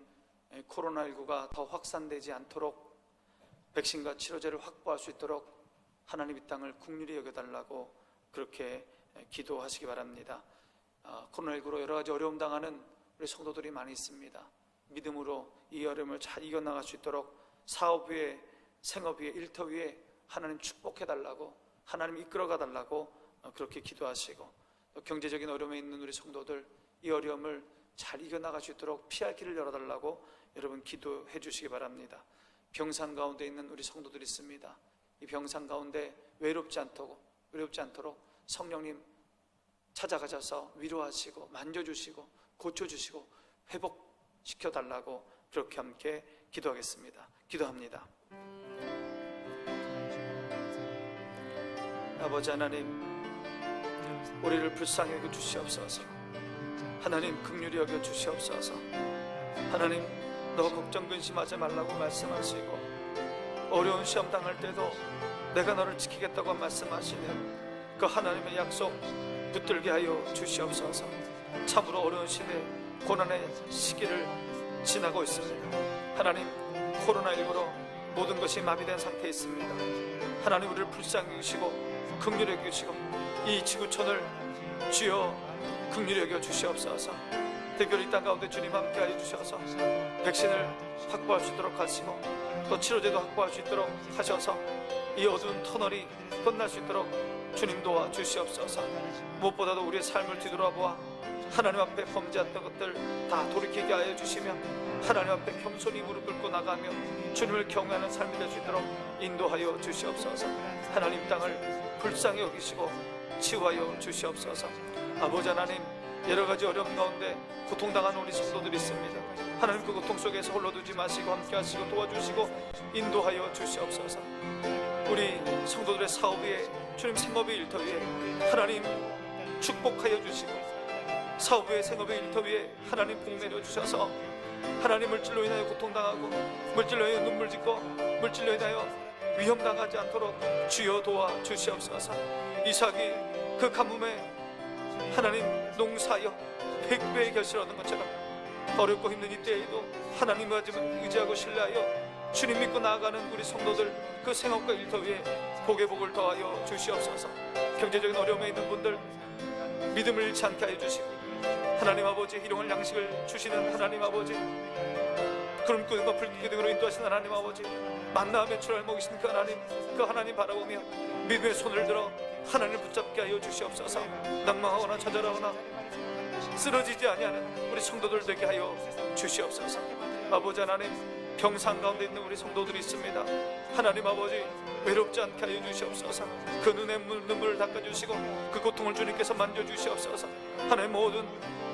코로나19가 더 확산되지 않도록 백신과 치료제를 확보할 수 있도록 하나님 이 땅을 긍휼히 여겨달라고 그렇게 기도하시기 바랍니다. 코로나19로 여러 가지 어려움 당하는 우리 성도들이 많이 있습니다. 믿음으로 이 어려움을 잘 이겨나갈 수 있도록 사업 위에, 생업 위에, 일터 위에 하나님 축복해달라고, 하나님 이끌어가달라고 그렇게 기도하시고, 또 경제적인 어려움에 있는 우리 성도들 이 어려움을 잘 이겨나갈 수 있도록 피할 길을 열어달라고 여러분 기도해 주시기 바랍니다. 병상 가운데 있는 우리 성도들이 있습니다. 이 병상 가운데 외롭지 않도록 성령님 찾아가셔서 위로하시고 만져주시고 고쳐주시고 회복시켜달라고 그렇게 함께 기도하겠습니다. 기도합니다. 아버지 하나님, 우리를 불쌍히 여겨 주시옵소서. 하나님 긍휼히 여겨 주시옵소서. 하나님, 너 걱정 근심하지 말라고 말씀하시고 어려운 시험 당할 때도 내가 너를 지키겠다고 말씀하시는 그 하나님의 약속 붙들게 하여 주시옵소서. 참으로 어려운 시대, 고난의 시기를 지나고 있습니다. 하나님, 코로나19로 모든 것이 마비된 상태에 있습니다. 하나님, 우리를 불쌍히 여기시고 긍휼히 여기시고 이 지구촌을 주여 긍휼히 여겨 주시옵소서. 특별히 이 땅 가운데 주님 함께하여 주셔서 백신을 확보할 수 있도록 하시고 또 치료제도 확보할 수 있도록 하셔서 이 어두운 터널이 끝날 수 있도록 주님 도와주시옵소서. 무엇보다도 우리의 삶을 뒤돌아보아 하나님 앞에 범죄했던 것들 다 돌이키게 하여 주시며 하나님 앞에 겸손히 무릎 꿇고 나가며 주님을 경외하는 삶이 될 수 있도록 인도하여 주시옵소서. 하나님, 땅을 불쌍히 여기시고 치유하여 주시옵소서. 아버지 하나님, 여러 가지 어려움 가운데 고통당하는 우리 성도들이 있습니다. 하나님, 그 고통 속에서 홀로 두지 마시고 함께 하시고 도와주시고 인도하여 주시옵소서. 우리 성도들의 사업 위에, 주님 생업의 일터 위에 하나님 축복하여 주시고 사업 위에, 생업의 일터 위에 하나님 복 내려 주셔서 하나님, 물질로 인하여 고통당하고 물질로 인하여 눈물 짓고 물질로 인하여 위험당하지 않도록 주여 도와주시옵소서. 이삭이 그 가뭄에 하나님 농사여 100배의 결실을 얻은 것처럼 어렵고 힘든 이때에도 하나님을 의지하고 신뢰하여 주님 믿고 나아가는 우리 성도들 그 생업과 일터 위에 복의 복을 더하여 주시옵소서. 경제적인 어려움에 있는 분들 믿음을 잃지 않게 하여 주시고 하나님 아버지, 일용할 양식을 주시는 하나님 아버지, 구름 끄는과 불 끄는 등으로 인도하시는 하나님 아버지, 만나 매출을 먹이신 그 하나님 바라보며 믿음의 손을 들어 하나님을 붙잡게 하여 주시옵소서. 낭망하거나 좌절하거나 쓰러지지 아니하는 우리 성도들 되게 하여 주시옵소서. 아버지 하나님, 병상 가운데 있는 우리 성도들이 있습니다. 하나님 아버지, 외롭지 않게 하여 주시옵소서. 그 눈에 눈물을 닦아주시고 그 고통을 주님께서 만져주시옵소서. 하나님, 모든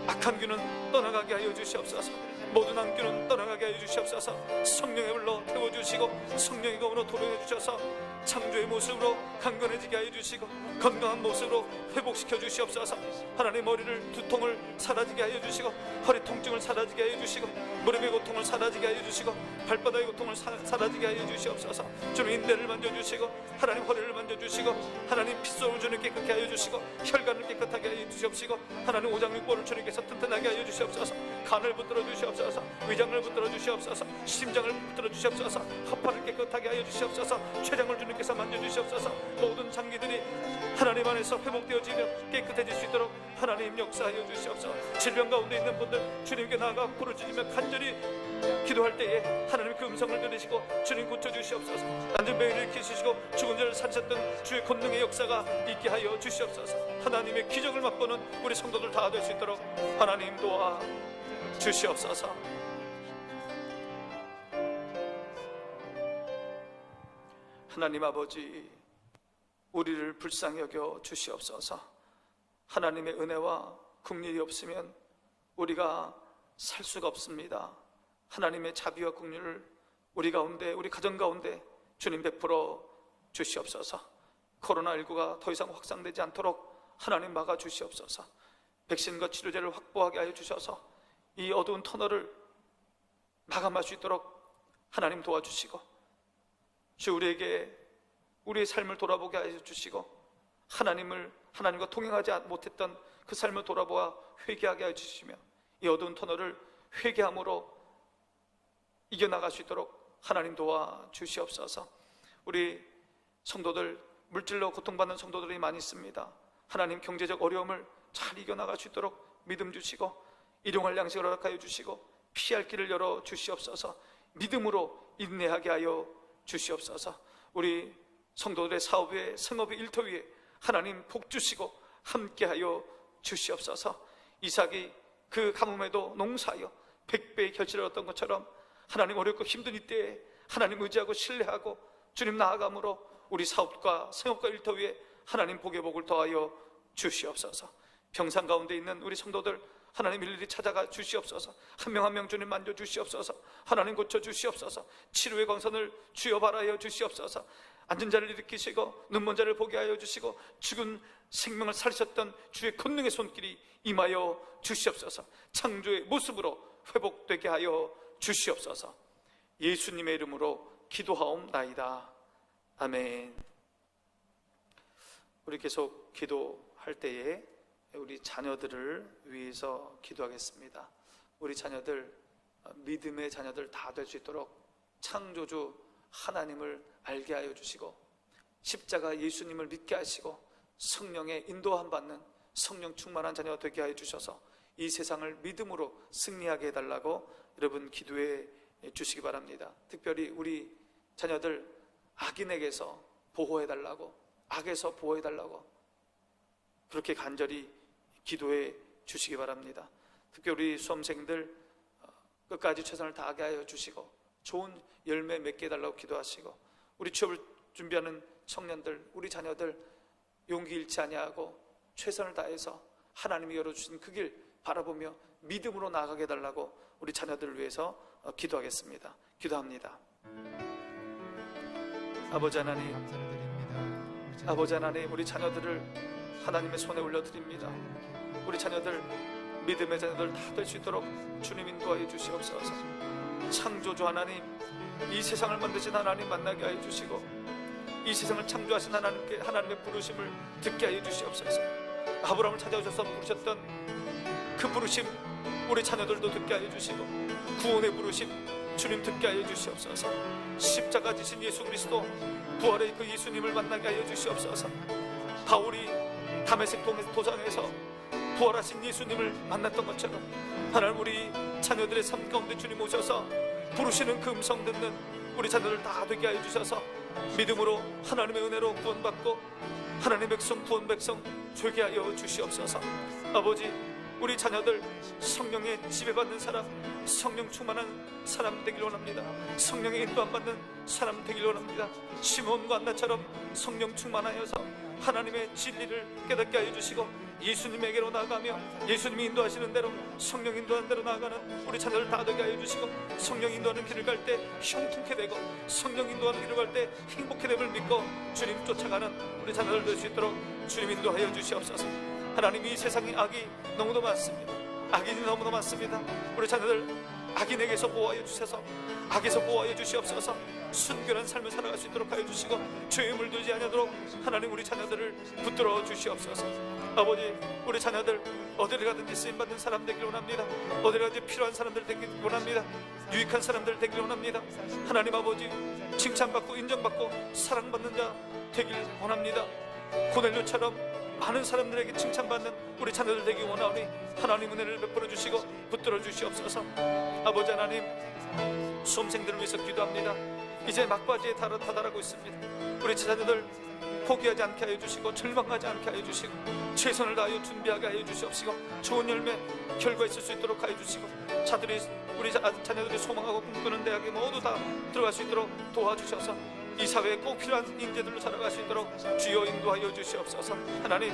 악한 귀는 떠나가게 하여 주시옵소서. 모든 악귀는 떠나가게 하여 주시옵소서. 성령의 불로 태워주시고 성령의 검으로 도려내 주셔서 창조의 모습으로 강건해지게 하여 주시고 건강한 모습으로 회복시켜 주시옵소서. 하나님, 머리를 두통을 사라지게 하여 주시고 허리 통증을 사라지게 하여 주시고 무릎의 고통을 사라지게 하여 주시고 발바닥의 고통을 사라지게 하여 주시옵소서. 주님, 인대를 만져주시고 하나님, 허리를 만져주시고 하나님, 핏속을 주님 깨끗하게 하여 주시고 혈관을 깨끗하게 하여 주시옵시고 하나님, 오장육부를 주님께서 튼튼하게 하여 주시옵소서. 간을 붙들어 주시옵소서. 위장을 붙들어 주시옵소서. 심장을 붙들어 주시옵소서. 허파를 깨끗하게 하여 주시옵소서. 췌장을 주님께서 만져주시옵소서. 모든 장기들이 하나님 안에서 회복되어지며 깨끗해질 수 있도록 하나님 역사하여 주시옵소서. 질병 가운데 있는 분들 주님께 나아가 부르짖으며 간절히 기도할 때에 하나님 그 음성을 들으시고 주님 고쳐주시옵소서. 난전병을 일으키시고 죽은 자를 살리셨던 주의 권능의 역사가 있게 하여 주시옵소서. 하나님의 기적을 맛보는 우리 성도들 다 될 수 있도록 하나님 도와 주시옵소서. 하나님 아버지, 우리를 불쌍히 여겨 주시옵소서. 하나님의 은혜와 긍휼이 없으면 우리가 살 수가 없습니다. 하나님의 자비와 긍휼을 우리 가운데, 우리 가정 가운데 주님 베풀어 주시옵소서. 코로나19가 더 이상 확산되지 않도록 하나님 막아 주시옵소서. 백신과 치료제를 확보하게 하여 주셔서 이 어두운 터널을 마감할 수 있도록 하나님 도와주시고 주 우리에게 우리의 삶을 돌아보게 하여 주시고 하나님과 동행하지 못했던 그 삶을 돌아보아 회개하게 하여 주시며 이 어두운 터널을 회개함으로 이겨나갈 수 있도록 하나님 도와주시옵소서. 우리 성도들, 물질로 고통받는 성도들이 많이 있습니다. 하나님 경제적 어려움을 잘 이겨나갈 수 있도록 믿음 주시고, 일용할 양식을 허락하여 주시고, 피할 길을 열어 주시옵소서. 믿음으로 인내하게 하여 주시옵소서. 우리 성도들의 사업에, 생업의 일터 위에 하나님 복 주시고 함께하여 주시옵소서. 이삭이 그 가뭄에도 농사하여 100배의 결실을 얻던 것처럼 하나님 어렵고 힘든 이때에 하나님 의지하고 신뢰하고 주님 나아감으로 우리 사업과 생업과 일터 위에 하나님 복의 복을 더하여 주시옵소서. 병상 가운데 있는 우리 성도들 하나님 일일이 찾아가 주시옵소서. 한 명 한 명 주님 만져 주시옵소서. 하나님 고쳐 주시옵소서. 치료의 광선을 주여 발하여 주시옵소서. 앉은 자를 일으키시고 눈먼 자를 보게 하여 주시고 죽은 생명을 살리셨던 주의 권능의 손길이 임하여 주시옵소서. 창조의 모습으로 회복되게 하여 주시옵소서. 예수님의 이름으로 기도하옵나이다. 아멘. 우리 계속 기도할 때에 우리 자녀들을 위해서 기도하겠습니다. 우리 자녀들, 믿음의 자녀들 다 될 수 있도록 창조주 하나님을 알게 하여 주시고, 십자가 예수님을 믿게 하시고, 성령의 인도함 받는 성령 충만한 자녀가 되게 하여 주셔서 이 세상을 믿음으로 승리하게 해달라고 여러분 기도해 주시기 바랍니다. 특별히 우리 자녀들 악인에게서 보호해달라고, 악에서 보호해달라고 그렇게 간절히 기도해 주시기 바랍니다. 특히 우리 수험생들 끝까지 최선을 다하게 하여 주시고 좋은 열매 맺게 해달라고 기도하시고, 우리 취업을 준비하는 청년들, 우리 자녀들 용기 잃지 아니하고 최선을 다해서 하나님이 열어주신 그 길 바라보며 믿음으로 나아가게 해달라고 우리 자녀들을 위해서 기도하겠습니다. 기도합니다. 아버지 하나님, 감사를 드립니다. 아버지 하나님, 우리 자녀들을 하나님의 손에 올려드립니다. 우리 자녀들, 믿음의 자녀들 다 될 수 있도록 주님 인도하여 주시옵소서. 창조주 하나님, 이 세상을 만드신 하나님 만나게 하여 주시고, 이 세상을 창조하신 하나님께 하나님의 부르심을 듣게 하여 주시옵소서. 아브라함을 찾아오셔서 부르셨던 그 부르심 우리 자녀들도 듣게 하여 주시고, 구원의 부르심 주님 듣게 하여 주시옵소서. 십자가 지신 예수 그리스도, 부활의 그 예수님을 만나게 하여 주시옵소서. 바울이 다메섹 도상에서 부활하신 예수님을 만났던 것처럼 하나님 우리 자녀들의 삶 가운데 주님 오셔서 부르시는 그 음성 듣는 우리 자녀들 다 되게 하여 주셔서 믿음으로 하나님의 은혜로 구원받고 하나님의 백성, 구원 백성 되게 하여 주시옵소서. 아버지, 우리 자녀들 성령의 지배받는 사람, 성령 충만한 사람 되길 원합니다. 성령의 인도함 받는 사람 되길 원합니다. 시몬과 안나처럼 성령 충만하여서 하나님의 진리를 깨닫게 하여 주시고 예수님에게로 나아가며 예수님이 인도하시는 대로, 성령 인도하는 대로 나아가는 우리 자녀들 다 되게 하여 주시고, 성령 인도하는 길을 갈 때 형통케 되고 성령 인도하는 길을 갈 때 행복해 됨을 믿고 주님 쫓아가는 우리 자녀들 될 수 있도록 주님 인도하여 주시옵소서. 하나님, 이 세상에 악이 너무도 많습니다. 악인이 너무도 많습니다. 우리 자녀들 악인에게서 보호하여 주셔서 악에서 보호하여 주시옵소서. 순결한 삶을 살아갈 수 있도록 하여 주시고 죄에 물들지 아니하도록 하나님 우리 자녀들을 붙들어 주시옵소서. 아버지, 우리 자녀들 어디를 가든지 쓰임받는 사람 되기를 원합니다. 어디를 가든지 필요한 사람들 되기를 원합니다. 유익한 사람들 되기를 원합니다. 하나님 아버지, 칭찬받고 인정받고 사랑받는 자 되기를 원합니다. 고넬료처럼 많은 사람들에게 칭찬받는 우리 자녀들 되기 원하오니 하나님 은혜를 베풀어 주시고 붙들어 주시옵소서. 아버지 하나님, 수험생들을 위해서 기도합니다. 이제 막바지에 다다라고 있습니다. 우리 자녀들 포기하지 않게 하여 주시고 절망하지 않게 하여 주시고 최선을 다하여 준비하게 하여 주시옵시고 좋은 열매 결과 있을 수 있도록 하여 주시고 우리 자녀들이 소망하고 꿈꾸는 대학에 모두 다 들어갈 수 있도록 도와주셔서 이 사회에 꼭 필요한 인재들로 살아갈 수 있도록 주여 인도하여 주시옵소서. 하나님,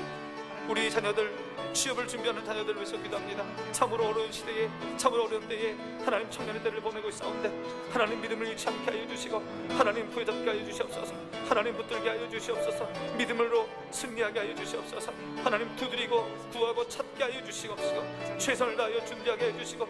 우리 자녀들 취업을 준비하는 자녀들을 위해서 기도합니다. 참으로 어려운 시대에, 참으로 어려운 때에 하나님 청년의 때를 보내고 있사온데 하나님 믿음을 잃지 않게 하여 주시고 하나님 부여잡게 하여 주시옵소서. 하나님 붙들게 하여 주시옵소서. 믿음으로 승리하게 하여 주시옵소서. 하나님 두드리고 구하고 찾게 하여 주시옵시고 최선을 다하여 준비하게 해 주시고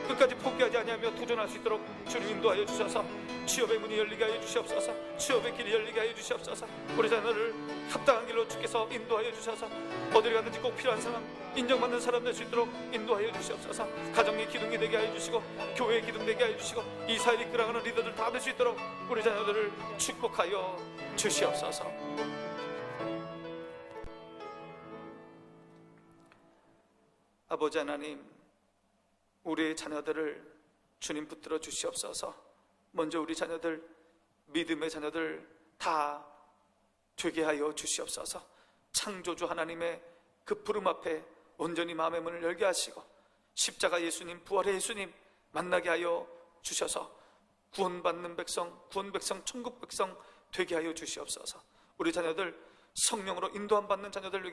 끝까지 포기하지 아니하며 도전할 수 있도록 주님 인도하여 주셔서 취업의 문이 열리게 하여 주시옵소서. 취업의 길이 열리게 하여 주시옵소서. 우리 자녀를 합당한 길로 주께서 인도하여 주셔서 어디를 가든지 꼭 필요한 사람, 인정받는 사람 될 수 있도록 인도하여 주시옵소서. 가정의 기둥이 되게 하여 주시고 교회의 기둥 되게 하여 주시고 이 사회를 이끌어가는 리더들 다 될 수 있도록 우리 자녀들을 축복하여 주시옵소서. 아버지 하나님, 우리의 자녀들을 주님 붙들어 주시옵소서. 먼저 우리 자녀들, 믿음의 자녀들 다 되게 하여 주시옵소서. 창조주 하나님의 그 부름 앞에 온전히 마음의 문을 열게 하시고 십자가 예수님, 부활의 예수님 만나게 하여 주셔서 구원받는 백성, 구원 백성, 천국 백성 되게 하여 주시옵소서. 우리 자녀들 성령으로 인도함 받는 자녀들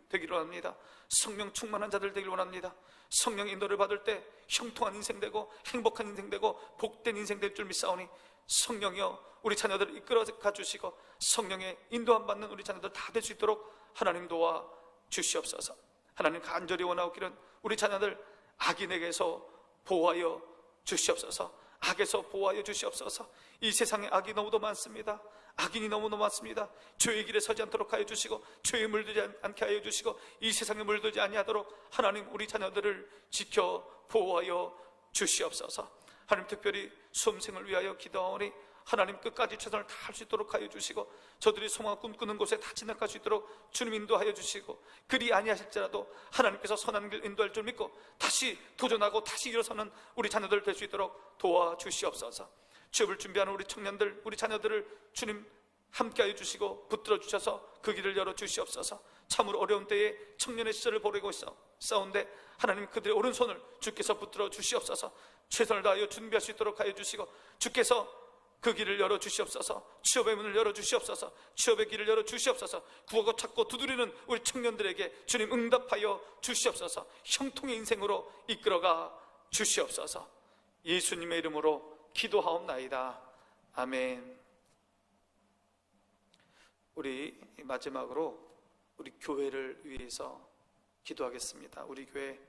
되기를 원합니다. 성령 충만한 자들 되기를 원합니다. 성령 인도를 받을 때 형통한 인생 되고 행복한 인생 되고 복된 인생 될 줄 믿사오니 성령이여 우리 자녀들을 이끌어 가주시고 성령의 인도함 받는 우리 자녀들 다 될 수 있도록 하나님 도와 주시옵소서. 하나님 간절히 원하옵기는 우리 자녀들 악인에게서 보호하여 주시옵소서. 악에서 보호하여 주시옵소서. 이 세상에 악이 너무도 많습니다. 악인이 너무너무 많습니다. 죄의 길에 서지 않도록 하여 주시고 죄에 물들지 않게 하여 주시고 이 세상에 물들지 아니하도록 하나님 우리 자녀들을 지켜 보호하여 주시옵소서. 하나님 특별히 수험생을 위하여 기도하오니 하나님 끝까지 최선을 다할 수 있도록 하여 주시고 저들이 소망을 꿈꾸는 곳에 다 진학할 수 있도록 주님 인도하여 주시고 그리 아니하실지라도 하나님께서 선한 길 인도할 줄 믿고 다시 도전하고 다시 일어서는 우리 자녀들 될 수 있도록 도와주시옵소서. 취업을 준비하는 우리 청년들, 우리 자녀들을 주님 함께하여 주시고 붙들어 주셔서 그 길을 열어 주시옵소서. 참으로 어려운 때에 청년의 시절을 보내고 있사온데 하나님 그들의 오른손을 주께서 붙들어 주시옵소서. 최선을 다하여 준비할 수 있도록 하여 주시고 주께서 그 길을 열어 주시옵소서. 취업의 문을 열어 주시옵소서. 취업의 길을 열어 주시옵소서. 구하고 찾고 두드리는 우리 청년들에게 주님 응답하여 주시옵소서. 형통의 인생으로 이끌어가 주시옵소서. 예수님의 이름으로 기도하옵나이다. 아멘. 우리 마지막으로 우리 교회를 위해서 기도하겠습니다. 우리 교회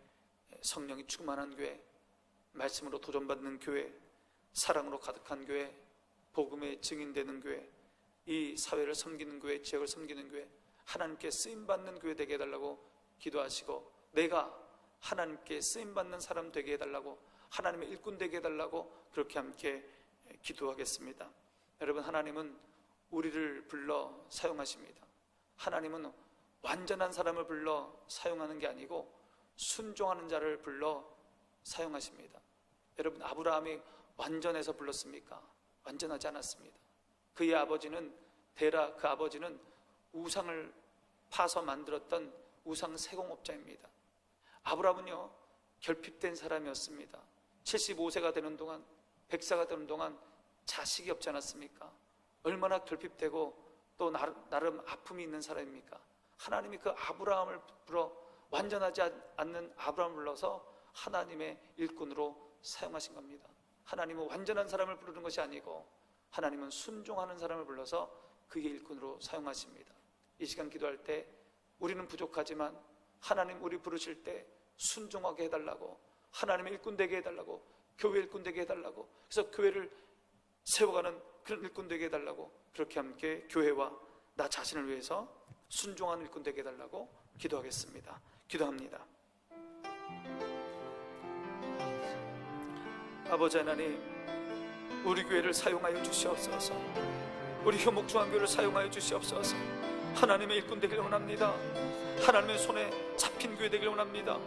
성령이 충만한 교회, 말씀으로 도전받는 교회, 사랑으로 가득한 교회, 복음의 증인되는 교회, 이 사회를 섬기는 교회, 지역을 섬기는 교회, 하나님께 쓰임받는 교회 되게 해달라고 기도하시고 내가 하나님께 쓰임받는 사람 되게 해달라고, 하나님의 일꾼 되게 해달라고 그렇게 함께 기도하겠습니다. 여러분, 하나님은 우리를 불러 사용하십니다. 하나님은 완전한 사람을 불러 사용하는 게 아니고 순종하는 자를 불러 사용하십니다. 여러분, 아브라함이 완전해서 불렀습니까? 완전하지 않았습니다. 그의 아버지는 데라, 그 아버지는 우상을 파서 만들었던 우상 세공업자입니다. 아브라함은요 결핍된 사람이었습니다. 75세가 되는 동안, 100세가 되는 동안 자식이 없지 않았습니까? 얼마나 결핍되고 또 나름 아픔이 있는 사람입니까? 하나님이 그 아브라함을 불러, 완전하지 않는 아브라함을 불러서 하나님의 일꾼으로 사용하신 겁니다. 하나님은 완전한 사람을 부르는 것이 아니고 하나님은 순종하는 사람을 불러서 그의 일꾼으로 사용하십니다. 이 시간 기도할 때 우리는 부족하지만 하나님 우리 부르실 때 순종하게 해달라고, 하나님의 일꾼 되게 해달라고, 교회 일꾼 되게 해달라고, 그래서 교회를 세워가는 그런 일꾼 되게 해달라고, 그렇게 함께 교회와 나 자신을 위해서 순종하는 일꾼 되게 해달라고 기도하겠습니다. 기도합니다. 아버지 하나님, 우리 교회를 사용하여 주시옵소서. 우리 효목중앙교회를 사용하여 주시옵소서. 하나님의 일꾼 되기를 원합니다. 하나님의 손에 잡힌 교회 되기를 원합니다.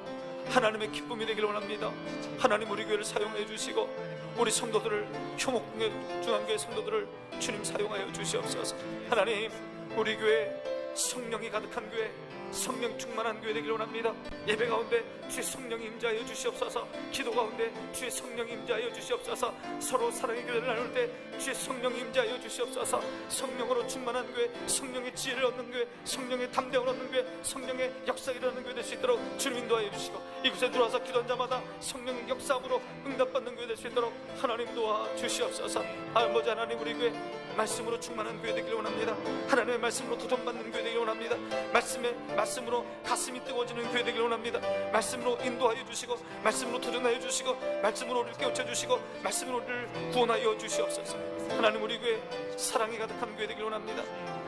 하나님의 기쁨이 되기를 원합니다. 하나님, 우리 교회를 사용해 주시고 우리 성도들을, 효목중앙교회 성도들을 주님 사용하여 주시옵소서. 하나님, 우리 교회 성령이 가득한 교회, 성령 충만한 교회 되기를 원합니다. 예배 가운데 주의 성령이 임재하여 주시옵소서. 기도 가운데 주의 성령이 임재하여 주시옵소서. 서로 사랑의 교회를 나눌 때 주의 성령이 임재하여 주시옵소서. 성령으로 충만한 교회, 성령의 지혜를 얻는 교회, 성령의 담대함을 얻는 교회, 성령의 역사가 일어나는 교회 될 수 있도록 주님 인도하여 주시고 이곳에 들어와서 기도한 자마다 성령의 역사함으로 응답받는 교회 될 수 있도록 하나님 도와 주시옵소서. 아버지 하나님, 우리 교회 말씀으로 충만한 교회 되기를 원합니다. 하나님의 말씀으로 도전받는 교회 되기를 원합니다. 말씀으로 가슴이 뜨거워지는 교회 되기를 원합니다. 말씀으로 인도하여 주시고, 말씀으로 도전하여 주시고, 말씀으로 우리를 깨우쳐 주시고, 말씀으로 우리를 구원하여 주시옵소서. 하나님, 우리 교회 사랑이 가득한 교회 되기를 원합니다.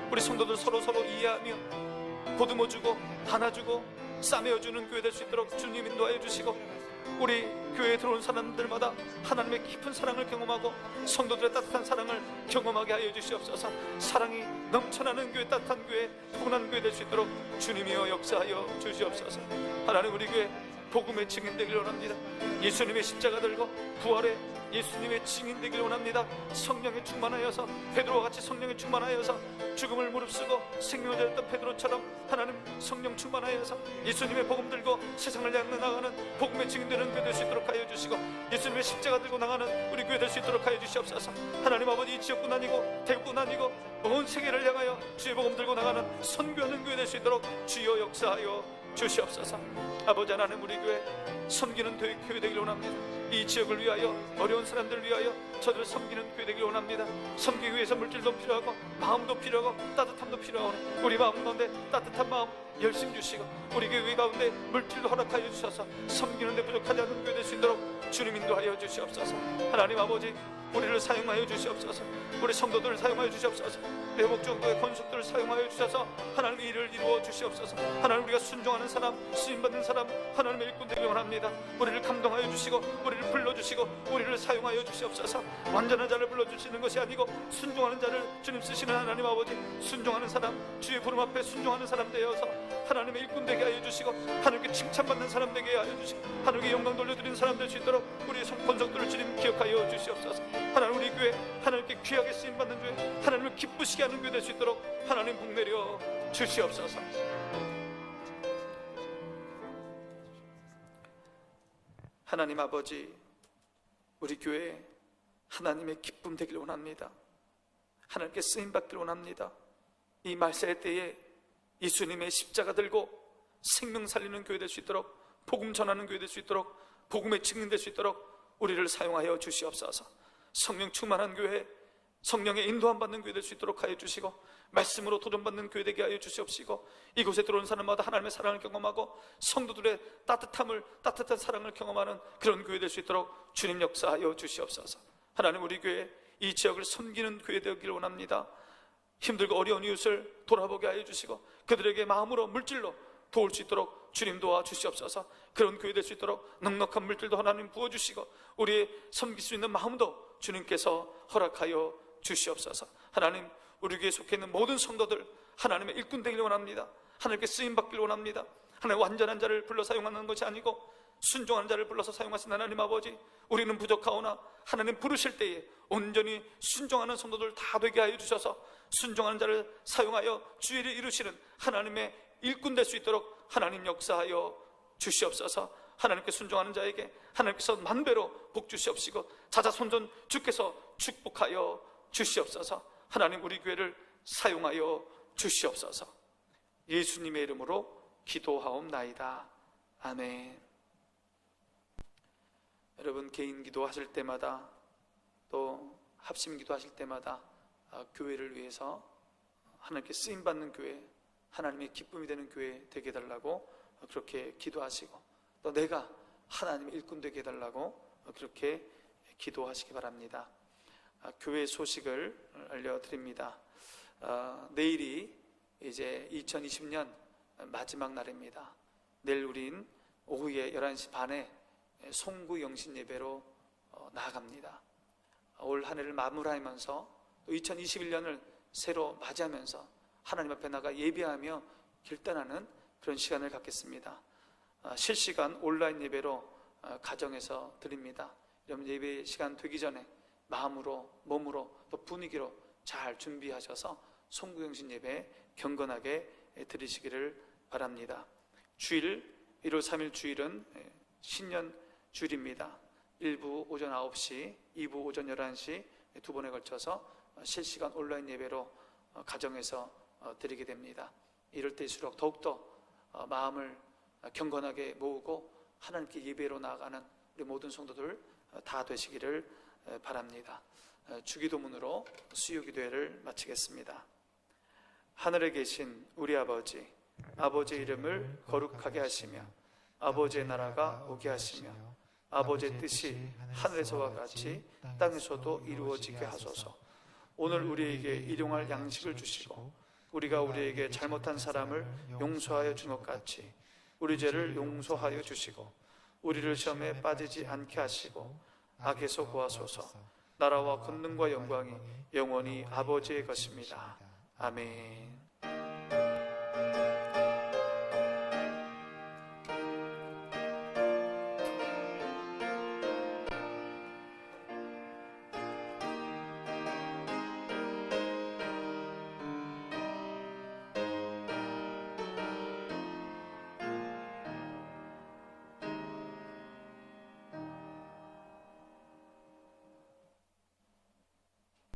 우리 성도들 서로 이해하며 보듬어주고 안아주고 싸매어주는 교회 될 수 있도록 주님 인도하여 주시고, 우리 교회에 들어온 사람들마다 하나님의 깊은 사랑을 경험하고 성도들의 따뜻한 사랑을 경험하게 하여 주시옵소서. 사랑이 넘쳐나는 교회, 따뜻한 교회, 포근한 교회 될 수 있도록 주님이여 역사하여 주시옵소서. 하나님, 우리 교회 복음의 증인 되길 원합니다. 예수님의 십자가 들고 부활의 예수님의 증인 되길 원합니다. 성령에 충만하여서 베드로와 같이 성령에 충만하여서 죽음을 무릅쓰고 생명을 얻었던 베드로처럼 하나님 성령 충만하여서 예수님의 복음 들고 세상을 향해 나가는 복음의 증인 되는 교회 될 수 있도록 하여 주시고, 예수님의 십자가 들고 나가는 우리 교회 될 수 있도록 하여 주시옵소서. 하나님 아버지, 이 지역뿐 아니고 대구뿐 아니고 온 세계를 향하여 주의 복음 들고 나가는 선교하는 교회 될 수 있도록 주여 역사하여 주시옵소서. 아버지 하나님, 우리 교회 섬기는 교회 되길 원합니다. 이 지역을 위하여, 어려운 사람들을 위하여 저들을 섬기는 교회 되길 원합니다. 섬기기 위해서 물질도 필요하고 마음도 필요하고 따뜻함도 필요하고, 우리 마음 가운데 따뜻한 마음 열심 주시고 우리 교회 가운데 물질도 허락하여 주셔서 섬기는 데 부족하지 않은 교회 될 수 있도록 주님 인도하여 주시옵소서. 하나님 아버지, 우리를 사용하여 주시옵소서. 우리 성도들을 사용하여 주시옵소서. 매복정도의 권속들을 사용하여 주셔서 하나님 일을 이루어 주시옵소서. 하나님, 우리가 순종하는 사람, 쓰임받는 사람, 하나님의 일꾼 되길 원합니다. 우리를 감동하여 주시고 우리를 불러주시고 우리를 사용하여 주시옵소서. 완전한 자를 불러주시는 것이 아니고 순종하는 자를 주님 쓰시는 하나님 아버지, 순종하는 사람, 주의 부름 앞에 순종하는 사람 되어서 하나님의 일꾼 되게 하여 주시고 하나님께 칭찬받는 사람 되게 하여 주시고 하나님께 영광 돌려드리는 사람 될 수 있도록 우리의 권속들을 주님 기억하여 주시옵소서. 하나님, 우리 교회 하나님께 귀하게 쓰임받는 교회, 하나님을 기쁘시게 하는 교회 될 수 있도록 하나님 복 내려 주시옵소서. 하나님 아버지, 우리 교회 하나님의 기쁨 되길 원합니다. 하나님께 쓰임받길 원합니다. 이 말세의 때에 예수님의 십자가 들고 생명 살리는 교회 될 수 있도록, 복음 전하는 교회 될 수 있도록, 복음의 증인 될 수 있도록 우리를 사용하여 주시옵소서. 성령 충만한 교회, 성령의 인도함 받는 교회 될 수 있도록 하여 주시고, 말씀으로 도전받는 교회 되게 하여 주시옵시고, 이곳에 들어오는 사람마다 하나님의 사랑을 경험하고 성도들의 따뜻한 사랑을 경험하는 그런 교회 될 수 있도록 주님 역사하여 주시옵소서. 하나님, 우리 교회 이 지역을 섬기는 교회 되기를 원합니다. 힘들고 어려운 이웃을 돌아보게 하여 주시고 그들에게 마음으로 물질로 도울 수 있도록 주님 도와주시옵소서. 그런 교회 될 수 있도록 넉넉한 물질도 하나님 부어주시고 우리의 섬길 수 있는 마음도 주님께서 허락하여 주시옵소서. 하나님, 우리 교회에 속해 있는 모든 성도들 하나님의 일꾼 되기를 원합니다. 하나님께 쓰임받기를 원합니다. 하나님, 완전한 자를 불러 사용하는 것이 아니고 순종하는 자를 불러서 사용하신 하나님 아버지, 우리는 부족하오나 하나님 부르실 때에 온전히 순종하는 성도들 다 되게 하여 주셔서 순종하는 자를 사용하여 주의를 이루시는 하나님의 일꾼 될 수 있도록 하나님 역사하여 주시옵소서. 하나님께 순종하는 자에게 하나님께서 만배로 복 주시옵시고 자자손손 주께서 축복하여 주시옵소서. 하나님, 우리 교회를 사용하여 주시옵소서. 예수님의 이름으로 기도하옵나이다. 아멘. 여러분, 개인 기도하실 때마다 또 합심 기도하실 때마다 교회를 위해서 하나님께 쓰임받는 교회, 하나님의 기쁨이 되는 교회 되게 해달라고 그렇게 기도하시고, 또 내가 하나님의 일꾼 되게 해달라고 그렇게 기도하시기 바랍니다. 교회 소식을 알려드립니다. 내일이 이제 2020년 마지막 날입니다. 내일 우린 오후에 11시 반에 송구 영신 예배로 나아갑니다. 올 한 해를 마무리하면서 또 2021년을 새로 맞이하면서 하나님 앞에 나가 예배하며 결단하는 그런 시간을 갖겠습니다. 실시간 온라인 예배로 가정에서 드립니다. 여러분, 예배 시간 되기 전에 마음으로, 몸으로, 또 분위기로 잘 준비하셔서 송구영신 예배 경건하게 드리시기를 바랍니다. 주일 1월 3일 주일은 신년 주일입니다. 1부 오전 9시, 2부 오전 11시 두 번에 걸쳐서 실시간 온라인 예배로 가정에서 드리게 됩니다. 이럴 때일수록 더욱더 마음을 경건하게 모으고 하나님께 예배로 나아가는 우리 모든 성도들 다 되시기를 바랍니다. 주기도문으로 수요기도회를 마치겠습니다. 하늘에 계신 우리 아버지, 아버지의 이름을 거룩하게 하시며 아버지의 나라가 오게 하시며 아버지의 뜻이 하늘에서와 같이 땅에서도 이루어지게 하소서. 오늘 우리에게 일용할 양식을 주시고 우리가 우리에게 잘못한 사람을 용서하여 준 것 같이 우리 죄를 용서하여 주시고 우리를 시험에 빠지지 않게 하시고 악에서 구하소서. 나라와 권능과 영광이 영원히 아버지의 것입니다. 아멘.